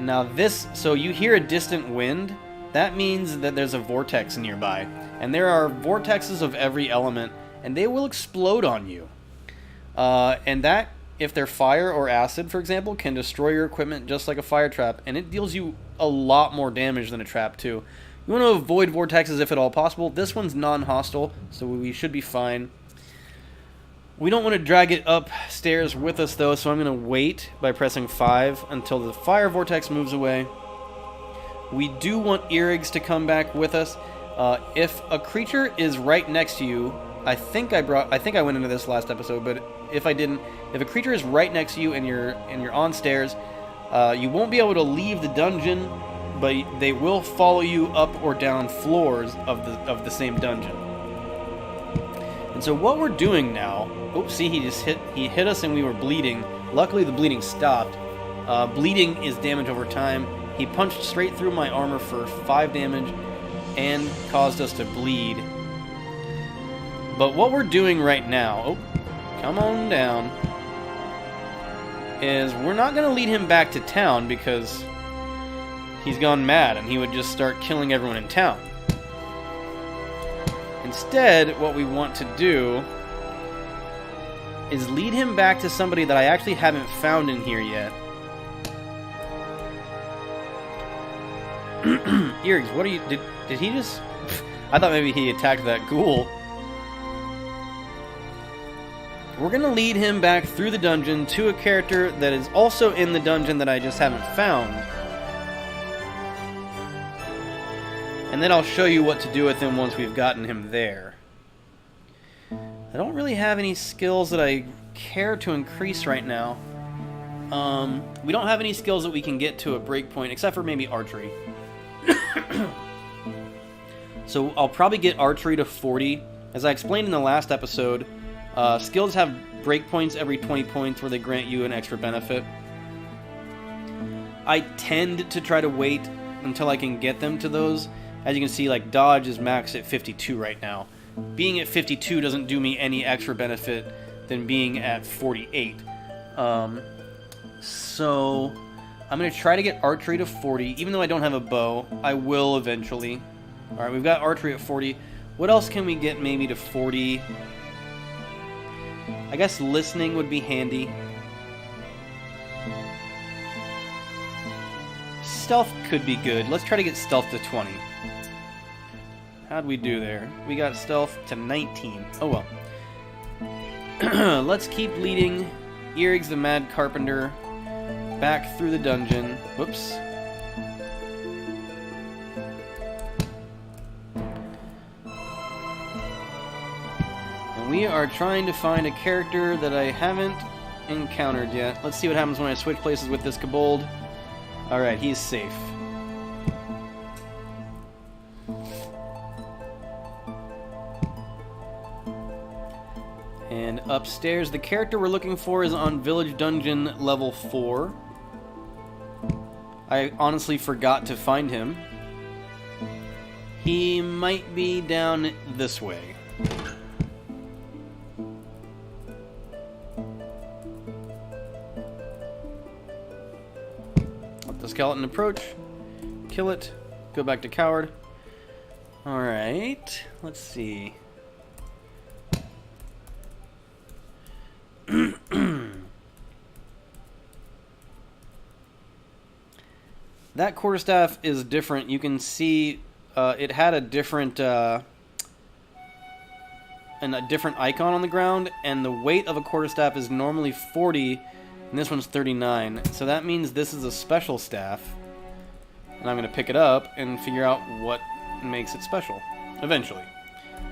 Now this, so you hear a distant wind. That means that there's a vortex nearby. And there are vortexes of every element, and they will explode on you. And that, if they're fire or acid, for example, can destroy your equipment just like a fire trap. And it deals you a lot more damage than a trap, too. You want to avoid vortexes if at all possible. This one's non-hostile, so we should be fine. We don't want to drag it upstairs with us, though, so I'm going to wait by pressing 5 until the fire vortex moves away. We do want Earig's to come back with us. If a creature is right next to you, I think I went into this last episode, but if I didn't, if a creature is right next to you and you're on stairs, you won't be able to leave the dungeon, but they will follow you up or down floors of the same dungeon. And so what we're doing now, oops, see, he hit us and we were bleeding. Luckily the bleeding stopped. Bleeding is damage over time. He punched straight through my armor for 5 damage and caused us to bleed. But what we're doing right now, oh, come on down, is we're not going to lead him back to town because he's gone mad and he would just start killing everyone in town. Instead, what we want to do is lead him back to somebody that I actually haven't found in here yet. Earig's, what are you... Did he just... I thought maybe he attacked that ghoul. We're going to lead him back through the dungeon to a character that is also in the dungeon that I just haven't found. And then I'll show you what to do with him once we've gotten him there. I don't really have any skills that I care to increase right now. We don't have any skills that we can get to a breakpoint, except for maybe archery. So I'll probably get archery to 40. As I explained in the last episode, skills have breakpoints every 20 points where they grant you an extra benefit. I tend to try to wait until I can get them to those. As you can see, like, dodge is maxed at 52 right now. Being at 52 doesn't do me any extra benefit than being at 48. So I'm going to try to get archery to 40. Even though I don't have a bow, I will eventually. Alright, we've got archery at 40. What else can we get maybe to 40? I guess listening would be handy. Stealth could be good. Let's try to get stealth to 20. How'd we do there? We got stealth to 19. Oh well. Let's keep leading Earig's the Mad Carpenter back through the dungeon. Whoops. And we are trying to find a character that I haven't encountered yet. Let's see what happens when I switch places with this Kobold. Alright, he's safe. And upstairs, the character we're looking for is on Village Dungeon level 4. I honestly forgot to find him. He might be down this way. Let the skeleton approach. Kill it. Go back to coward. Alright. Let's see. That quarterstaff is different. You can see it had a different icon on the ground, and the weight of a quarterstaff is normally 40, and this one's 39. So that means this is a special staff, and I'm going to pick it up and figure out what makes it special eventually.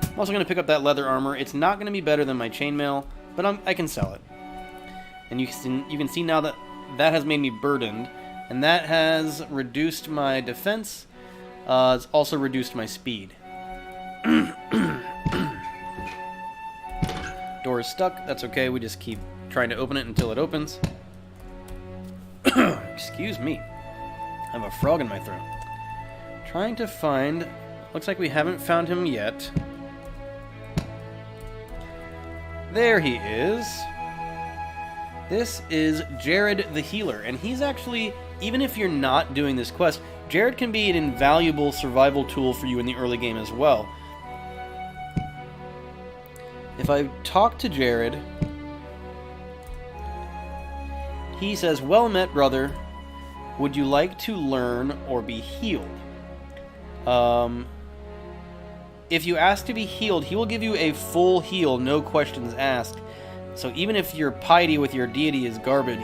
I'm also going to pick up that leather armor. It's not going to be better than my chainmail, but I can sell it. And you can see now that that has made me burdened, and that has reduced my defense. It's also reduced my speed. Door is stuck. That's okay. We just keep trying to open it until it opens. Excuse me. I have a frog in my throat. Trying to find... Looks like we haven't found him yet. There he is. This is Jared the Healer, and he's actually, even if you're not doing this quest, Jared can be an invaluable survival tool for you in the early game as well. If I talk to Jared, he says, "Well met, brother. Would you like to learn or be healed?" If you ask to be healed, he will give you a full heal, no questions asked. So even if your piety with your deity is garbage,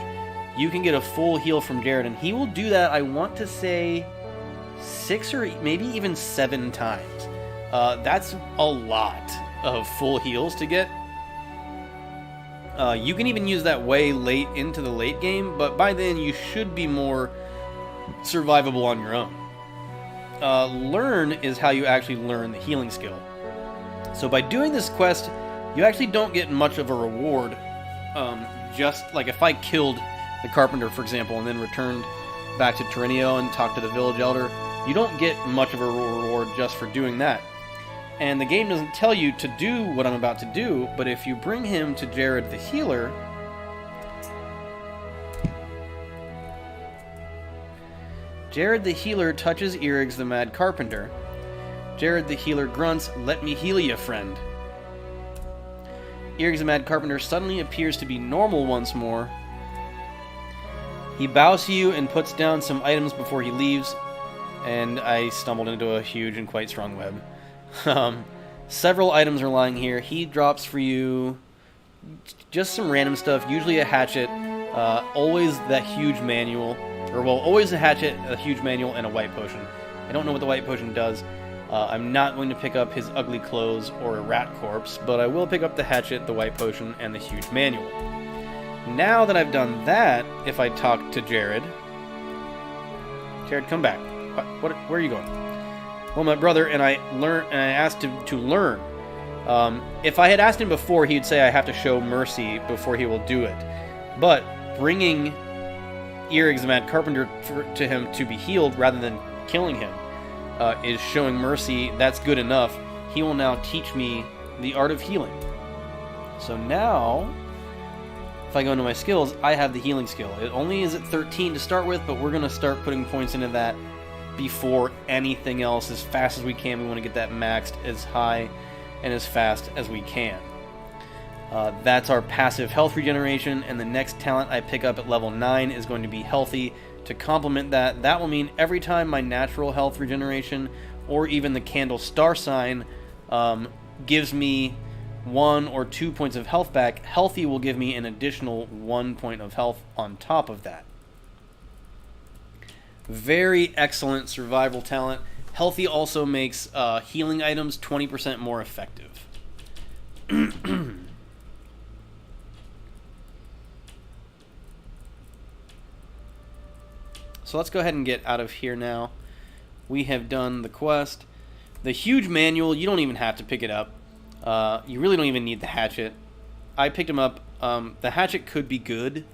you can get a full heal from Jared, and he will do that, I want to say, 6 or maybe even 7 times. That's a lot of full heals to get. You can even use that way late into the late game, but by then you should be more survivable on your own. Learn is how you actually learn the healing skill. So by doing this quest, you actually don't get much of a reward. Just like if I killed the carpenter, for example, and then returned back to Terrenio and talked to the village elder, you don't get much of a reward just for doing that. And the game doesn't tell you to do what I'm about to do, but if you bring him to Jared the Healer, Jared the Healer touches Earrigs the Mad Carpenter. Jared the Healer grunts, "Let me heal ya, friend." Earrigs the Mad Carpenter suddenly appears to be normal once more. He bows to you and puts down some items before he leaves, and I stumbled into a huge and quite strong web. Several items are lying here. He drops for you just some random stuff, usually a hatchet, always that huge manual, or well, always a hatchet, a huge manual, and a white potion. I don't know what the white potion does. I'm not going to pick up his ugly clothes or a rat corpse, but I will pick up the hatchet, the white potion, and the huge manual. Now that I've done that, if I talk to Jared... Jared, come back. Where are you going? Well, my brother, and I asked him to learn. If I had asked him before, he'd say I have to show mercy before he will do it. But bringing Earrigs the Mad Carpenter to him to be healed rather than killing him is showing mercy. That's good enough. He will now teach me the art of healing. So now, if I go into my skills, I have the healing skill. It only is at 13 to start with, but we're going to start putting points into that before anything else as fast as we can. We want to get that maxed as high and as fast as we can. That's our passive health regeneration, and the next talent I pick up at level 9 is going to be healthy. To complement that, that will mean every time my natural health regeneration or even the candle star sign gives me 1 or 2 points of health back, healthy will give me an additional 1 point of health on top of that. Very excellent survival talent. Healthy also makes healing items 20% more effective. So let's go ahead and get out of here now. We have done the quest. The huge manual, you don't even have to pick it up. You really don't even need the hatchet. I picked him up. The hatchet could be good.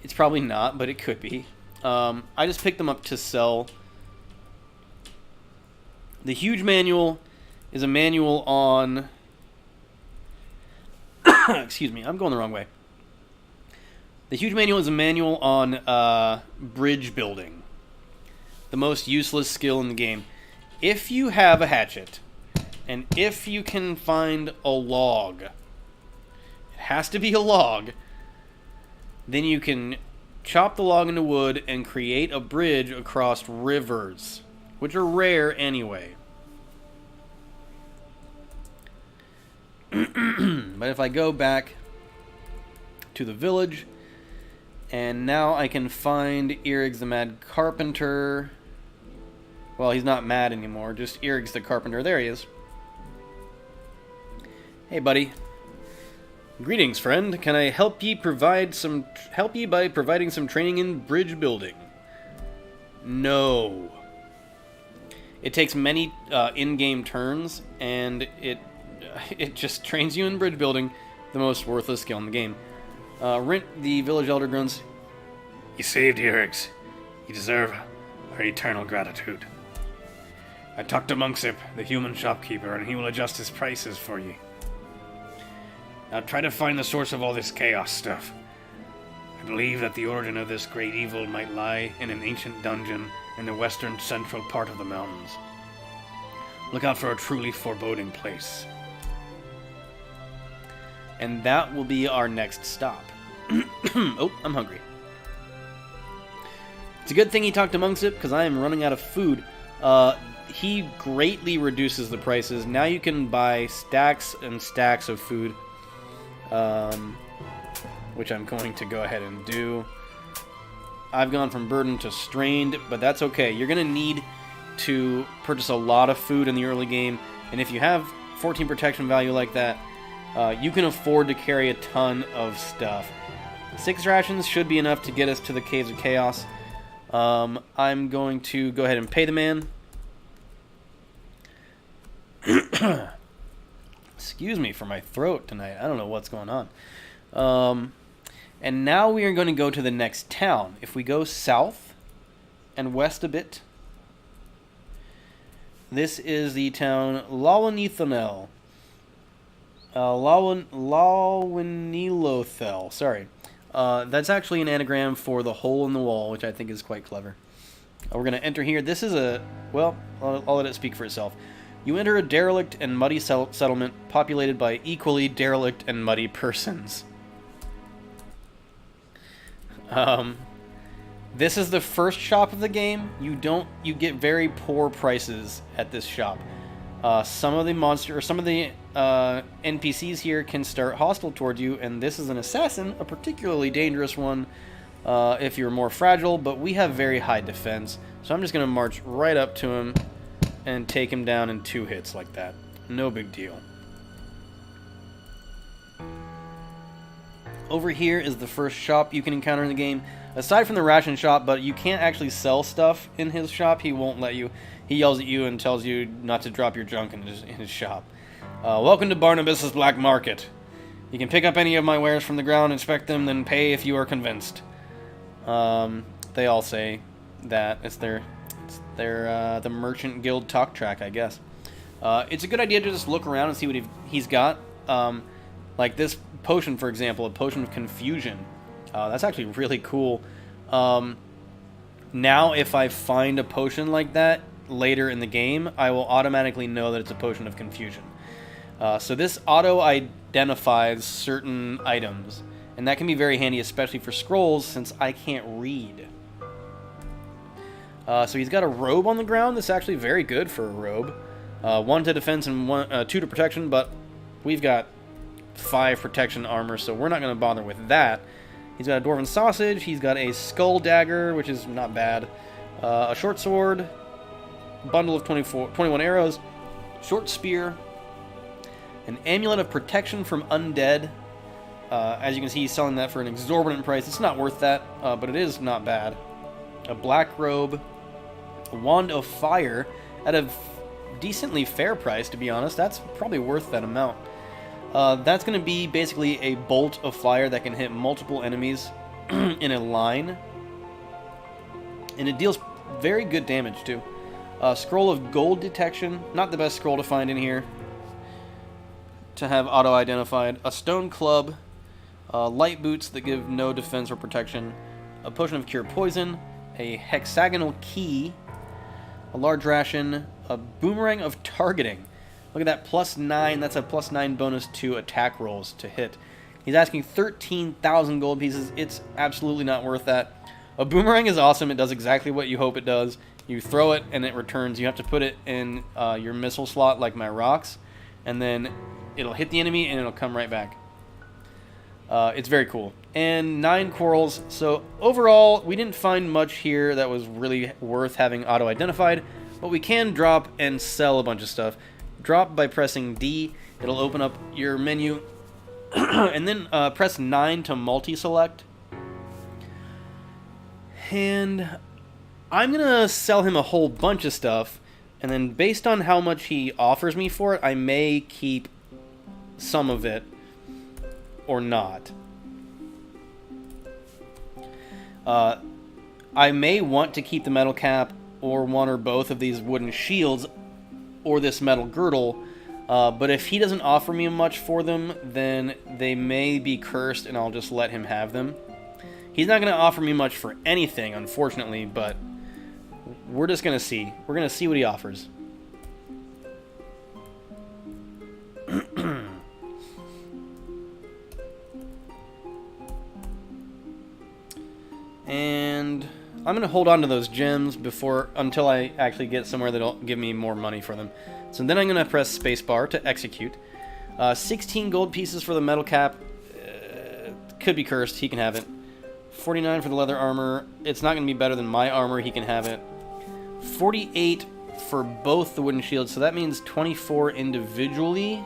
It's probably not, but it could be. I just picked them up to sell. The huge manual is a manual on... Excuse me, I'm going the wrong way. The huge manual is a manual on bridge building. The most useless skill in the game. If you have a hatchet, and if you can find a log, it has to be a log. Then you can chop the log into wood and create a bridge across rivers, which are rare anyway. But if I go back to the village, and now I can find Erig's the Mad Carpenter. Well, he's not mad anymore, just Erig's the Carpenter. There he is. Hey, buddy. Greetings, friend. Can I help ye by providing some training in bridge building? No. It takes many in-game turns, and it just trains you in bridge building, the most worthless skill in the game. Rint, the village elder, grunts. You saved Eric's. You deserve our eternal gratitude. I talked to Monksip, the human shopkeeper, and he will adjust his prices for you. Now try to find the source of all this chaos stuff. I believe that the origin of this great evil might lie in an ancient dungeon in the western central part of the mountains. Look out for a truly foreboding place. And that will be our next stop. Oh, I'm hungry. It's a good thing he talked to Monksip, because I am running out of food. He greatly reduces the prices. Now you can buy stacks and stacks of food. Which I'm going to go ahead and do. I've gone from burdened to strained, but that's okay. You're going to need to purchase a lot of food in the early game, and if you have 14 protection value like that, you can afford to carry a ton of stuff. 6 rations should be enough to get us to the Caves of Chaos. I'm going to go ahead and pay the man. Excuse me for my throat tonight. I don't know what's going on. And now we are going to go to the next town. If we go south and west a bit, this is the town Lawanithonel. Lawanilothel. Sorry. That's actually an anagram for the hole in the wall, which I think is quite clever. We're going to enter here. This is a... Well, I'll let it speak for itself. You enter a derelict and muddy settlement populated by equally derelict and muddy persons. This is the first shop of the game. You get very poor prices at this shop. Some of the NPCs here can start hostile towards you, and this is an assassin, a particularly dangerous one if you're more fragile, but we have very high defense, so I'm just going to march right up to him and take him down in 2 hits like that. No big deal. Over here is the first shop you can encounter in the game. Aside from the ration shop, but you can't actually sell stuff in his shop. He won't let you. He yells at you and tells you not to drop your junk in his shop. Welcome to Barnabas's Black Market. You can pick up any of my wares from the ground, inspect them, then pay if you are convinced. They all say that. It's their the Merchant Guild talk track, I guess. It's a good idea to just look around and see what he's got. Like this potion, for example, a potion of confusion. That's actually really cool. Now, if I find a potion like that later in the game, I will automatically know that it's a potion of confusion. So this auto-identifies certain items, and that can be very handy, especially for scrolls, since I can't read. So he's got a robe on the ground. That's actually very good for a robe. 1 to defense and 2 to protection, but we've got 5 protection armor, so we're not going to bother with that. He's got a dwarven sausage. He's got a skull dagger, which is not bad. A short sword, bundle of 21 arrows, short spear, an amulet of protection from undead. As you can see, he's selling that for an exorbitant price. It's not worth that, but it is not bad. A black robe, a wand of fire at a decently fair price, to be honest. That's probably worth that amount. That's going to be basically a bolt of fire that can hit multiple enemies in a line. And it deals very good damage, too. Scroll of gold detection. Not the best scroll to find in here to have auto-identified. A stone club. Light boots that give no defense or protection. A potion of cure poison. A hexagonal key. A large ration. A boomerang of targeting. Look at that, +9. That's a +9 bonus to attack rolls to hit. He's asking 13,000 gold pieces. It's absolutely not worth that. A boomerang is awesome. It does exactly what you hope it does. You throw it and it returns. You have to put it in your missile slot like my rocks, and then it'll hit the enemy and it'll come right back. It's very cool. And 9 corals. So overall, we didn't find much here that was really worth having auto-identified, but we can drop and sell a bunch of stuff. Drop by pressing D. It'll open up your menu. And then press 9 to multi-select. And I'm going to sell him a whole bunch of stuff. And then based on how much he offers me for it, I may keep some of it or not. I may want to keep the metal cap or one or both of these wooden shields or this metal girdle. But if he doesn't offer me much for them, then they may be cursed and I'll just let him have them. He's not going to offer me much for anything, unfortunately, but we're just going to see. We're going to see what he offers. And I'm going to hold on to those gems until I actually get somewhere that'll give me more money for them. So then I'm going to press spacebar to execute. 16 gold pieces for the metal cap. Could be cursed. He can have it. 49 for the leather armor. It's not going to be better than my armor. He can have it. 48 for both the wooden shields. So that means 24 individually.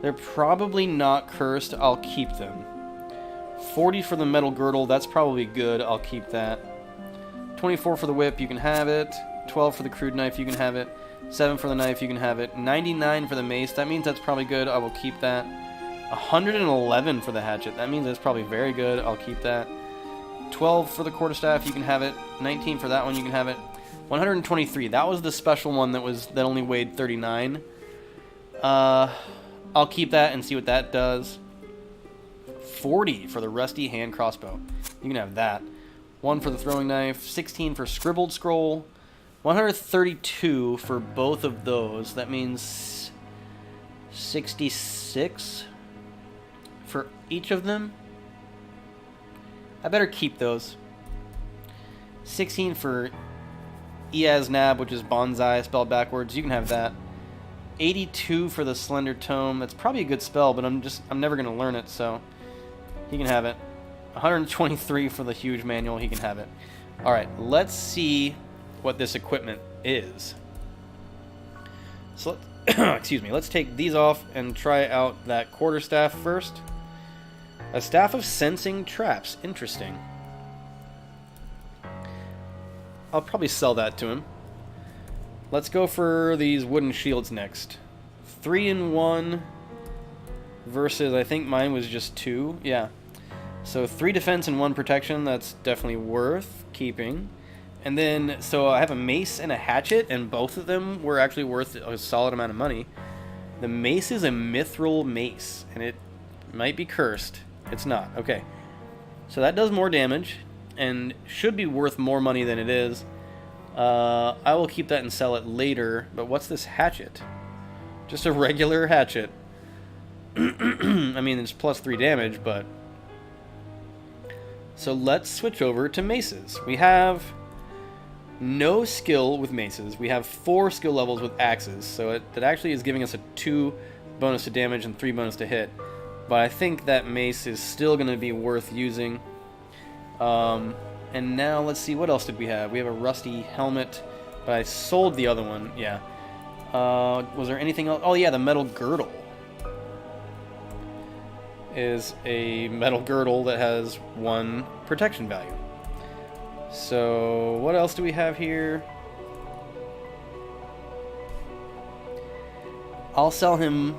They're probably not cursed. I'll keep them. 40 for the metal girdle. That's probably good. I'll keep that. 24 for the whip. You can have it. 12 for the crude knife. You can have it. 7 for the knife. You can have it. 99 for the mace. That means that's probably good. I will keep that. 111 for the hatchet. That means that's probably very good. I'll keep that. 12 for the quarterstaff. You can have it. 19 for that one. You can have it. 123. That was the special one that only weighed 39. I'll keep that and see what that does. 40 for the rusty hand crossbow. You can have that. 1 for the throwing knife. 16 for scribbled scroll. 132 for both of those. That means 66 for each of them. I better keep those. 16 for Eaznab, which is bonsai spelled backwards. You can have that. 82 for the slender tome. That's probably a good spell, but I'm never going to learn it, so he can have it. 123 for the huge manual. He can have it. All right, let's see what this equipment is. So excuse me, let's take these off and try out that quarterstaff first. A staff of sensing traps. Interesting. I'll probably sell that to him. Let's go for these wooden shields next. 3 in 1 versus, I think mine was just 2. Yeah. So 3 defense and 1 protection. That's definitely worth keeping. And then, so I have a mace and a hatchet, and both of them were actually worth a solid amount of money. The mace is a mithril mace, and it might be cursed. It's not. Okay. So that does more damage, and should be worth more money than it is. I will keep that and sell it later, but what's this hatchet? Just a regular hatchet. I mean, it's plus 3 damage, but... So let's switch over to maces. We have no skill with maces. We have 4 skill levels with axes, so that actually is giving us a 2 bonus to damage and 3 bonus to hit. But I think that mace is still going to be worth using. And now let's see, what else did we have? We have a rusty helmet, but I sold the other one. Yeah. Was there anything else? Oh yeah, the metal girdle is a metal girdle that has 1 protection value. So what else do we have here? I'll sell him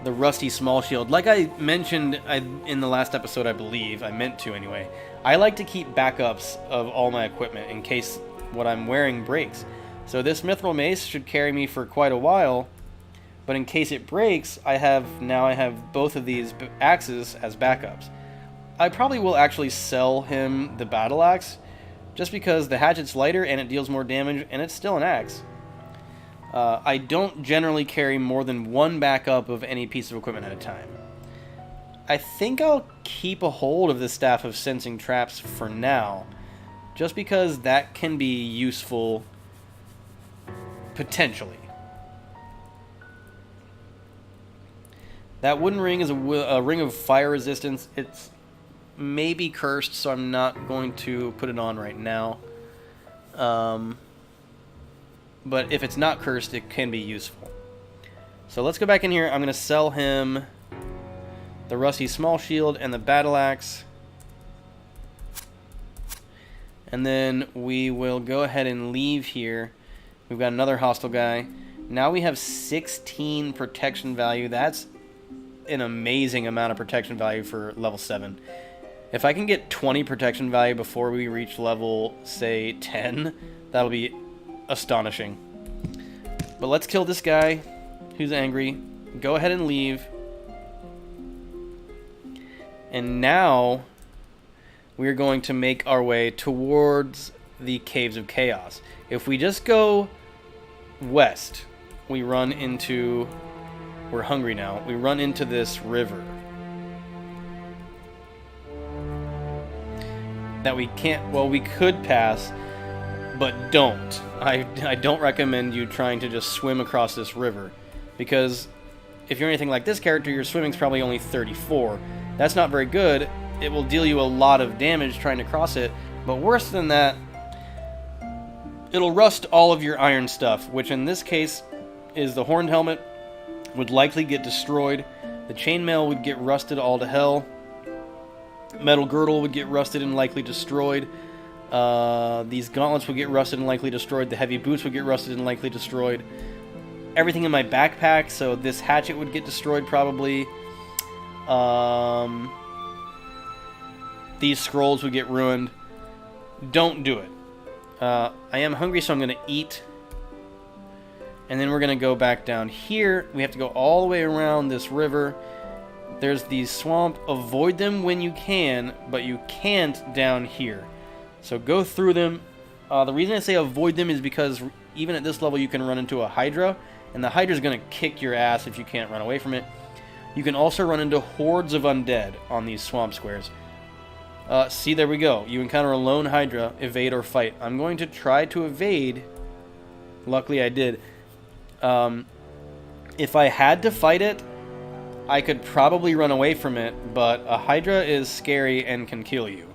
the rusty small shield. Like I mentioned in the last episode, I believe, I meant to anyway, I like to keep backups of all my equipment in case what I'm wearing breaks. So this mithril mace should carry me for quite a while, but in case it breaks, I have both of these axes as backups. I probably will actually sell him the battle axe, just because the hatchet's lighter and it deals more damage, and it's still an axe. I don't generally carry more than one backup of any piece of equipment at a time. I think I'll keep a hold of the Staff of Sensing Traps for now, just because that can be useful potentially. That wooden ring is a ring of fire resistance. It's maybe cursed, so I'm not going to put it on right now. But if it's not cursed, it can be useful. So let's go back in here. I'm going to sell him the rusty small shield and the battle axe. And then we will go ahead and leave here. We've got another hostile guy. Now we have 16 protection value. That's an amazing amount of protection value for level 7. If I can get 20 protection value before we reach level, say, 10, that'll be astonishing. But let's kill this guy who's angry. Go ahead and leave. And now we're going to make our way towards the Caves of Chaos. If we just go west, we run into... We're hungry now. We run into this river that we can't... Well, we could pass, but don't. I don't recommend you trying to just swim across this river, because if you're anything like this character, your swimming's probably only 34. That's not very good. It will deal you a lot of damage trying to cross it, but worse than that, it'll rust all of your iron stuff, which in this case is the horned helmet would likely get destroyed. The chainmail would get rusted all to hell. Metal girdle would get rusted and likely destroyed. These gauntlets would get rusted and likely destroyed. The heavy boots would get rusted and likely destroyed. Everything in my backpack, so this hatchet would get destroyed probably. These scrolls would get ruined. Don't do it. I am hungry, so I'm going to eat. And then we're going to go back down here. We have to go all the way around this river. There's these swamp. Avoid them when you can, but you can't down here. So go through them. The reason I say avoid them is because even at this level you can run into a Hydra, and the Hydra's going to kick your ass if you can't run away from it. You can also run into hordes of undead on these swamp squares. See, there we go. You encounter a lone Hydra, evade or fight. I'm going to try to evade. Luckily I did. If I had to fight it, I could probably run away from it, but a Hydra is scary and can kill you.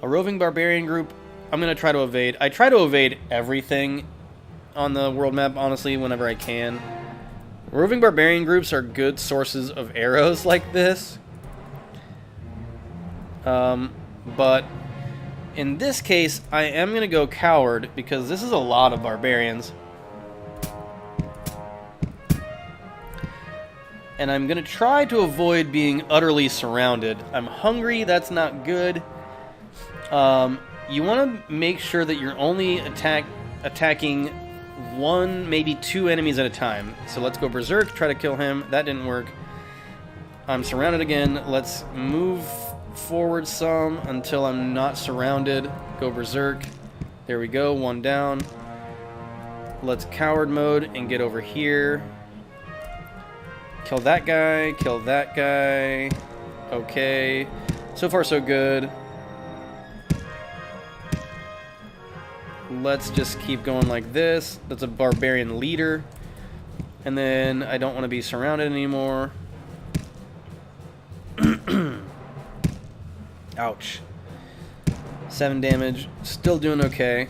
A roving barbarian group, I'm going to try to evade. I try to evade everything on the world map, honestly, whenever I can. Roving barbarian groups are good sources of arrows like this. But in this case, I am going to go coward, because this is a lot of barbarians. And I'm going to try to avoid being utterly surrounded. I'm hungry, that's not good. You want to make sure that you're only attacking one, maybe two enemies at a time. So let's go Berserk, try to kill him. That didn't work. I'm surrounded again. Let's move forward some until I'm not surrounded. Go Berserk. There we go, one down. Let's coward mode and get over here. Kill that guy, kill that guy. Okay. So far so good. Let's just keep going like this. That's a barbarian leader. And then I don't want to be surrounded anymore. Ouch. 7 damage. Still doing okay.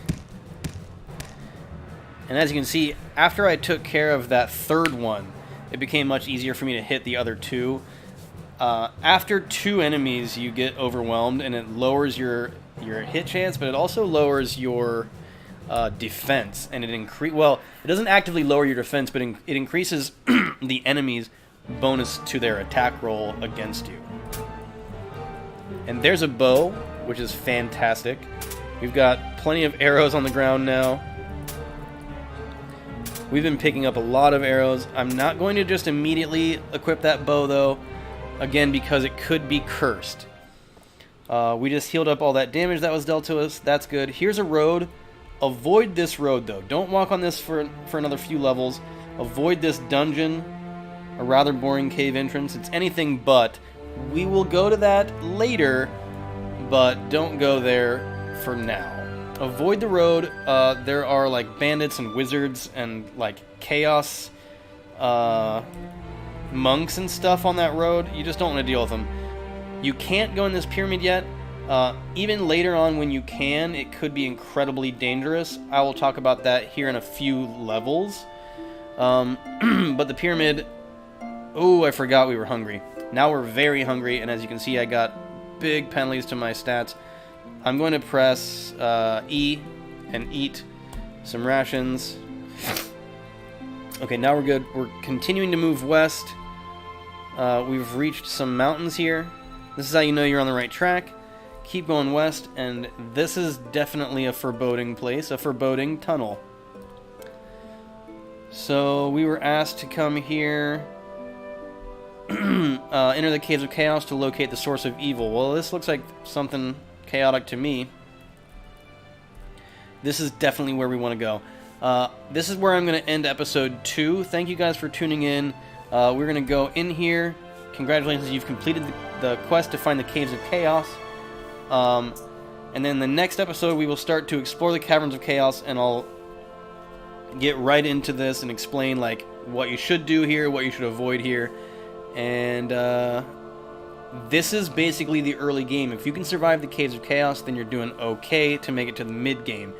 And as you can see, after I took care of that third one, it became much easier for me to hit the other two. After 2 enemies, you get overwhelmed, and it lowers your hit chance, but it also lowers your defense. And it doesn't actively lower your defense, but it increases the enemy's bonus to their attack roll against you. And there's a bow, which is fantastic. We've got plenty of arrows on the ground now. We've been picking up a lot of arrows. I'm not going to just immediately equip that bow, though. Again, because it could be cursed. We just healed up all that damage that was dealt to us. That's good. Here's a road. Avoid this road, though. Don't walk on this for another few levels. Avoid this dungeon, a rather boring cave entrance. It's anything but. We will go to that later, but don't go there for now. Avoid the road. There are like bandits and wizards and like chaos monks and stuff on that road. You just don't want to deal with them. You can't go in this pyramid yet. Even later on when you can, it could be incredibly dangerous. I will talk about that here in a few levels. But the pyramid... Oh, I forgot we were hungry. Now we're very hungry, and as you can see, I got big penalties to my stats. I'm going to press E and eat some rations. Okay, now we're good. We're continuing to move west. We've reached some mountains here. This is how you know you're on the right track. Keep going west, and this is definitely a foreboding place, a foreboding tunnel. So we were asked to come here, enter the Caves of Chaos to locate the source of evil. Well, this looks like something chaotic to me. This is definitely where we want to go. This is where I'm going to end episode 2. Thank you guys for tuning in. We're going to go in here. Congratulations, you've completed the quest to find the Caves of Chaos. And then the next episode we will start to explore the Caverns of Chaos, and I'll get right into this and explain like what you should do here, what you should avoid here. And this is basically the early game. If you can survive the Caves of Chaos, then you're doing okay to make it to the mid-game.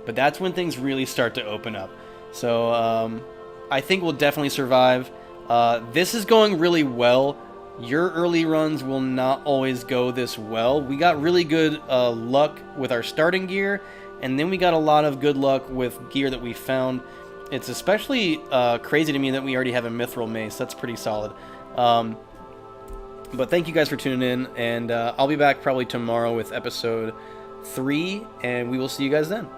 But that's when things really start to open up. So I think we'll definitely survive. This is going really well. Your early runs will not always go this well. We got really good luck with our starting gear, and then we got a lot of good luck with gear that we found. It's especially crazy to me that we already have a mithril mace. That's pretty solid. But thank you guys for tuning in, and I'll be back probably tomorrow with episode 3, and we will see you guys then.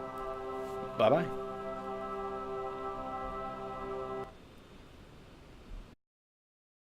Bye-bye.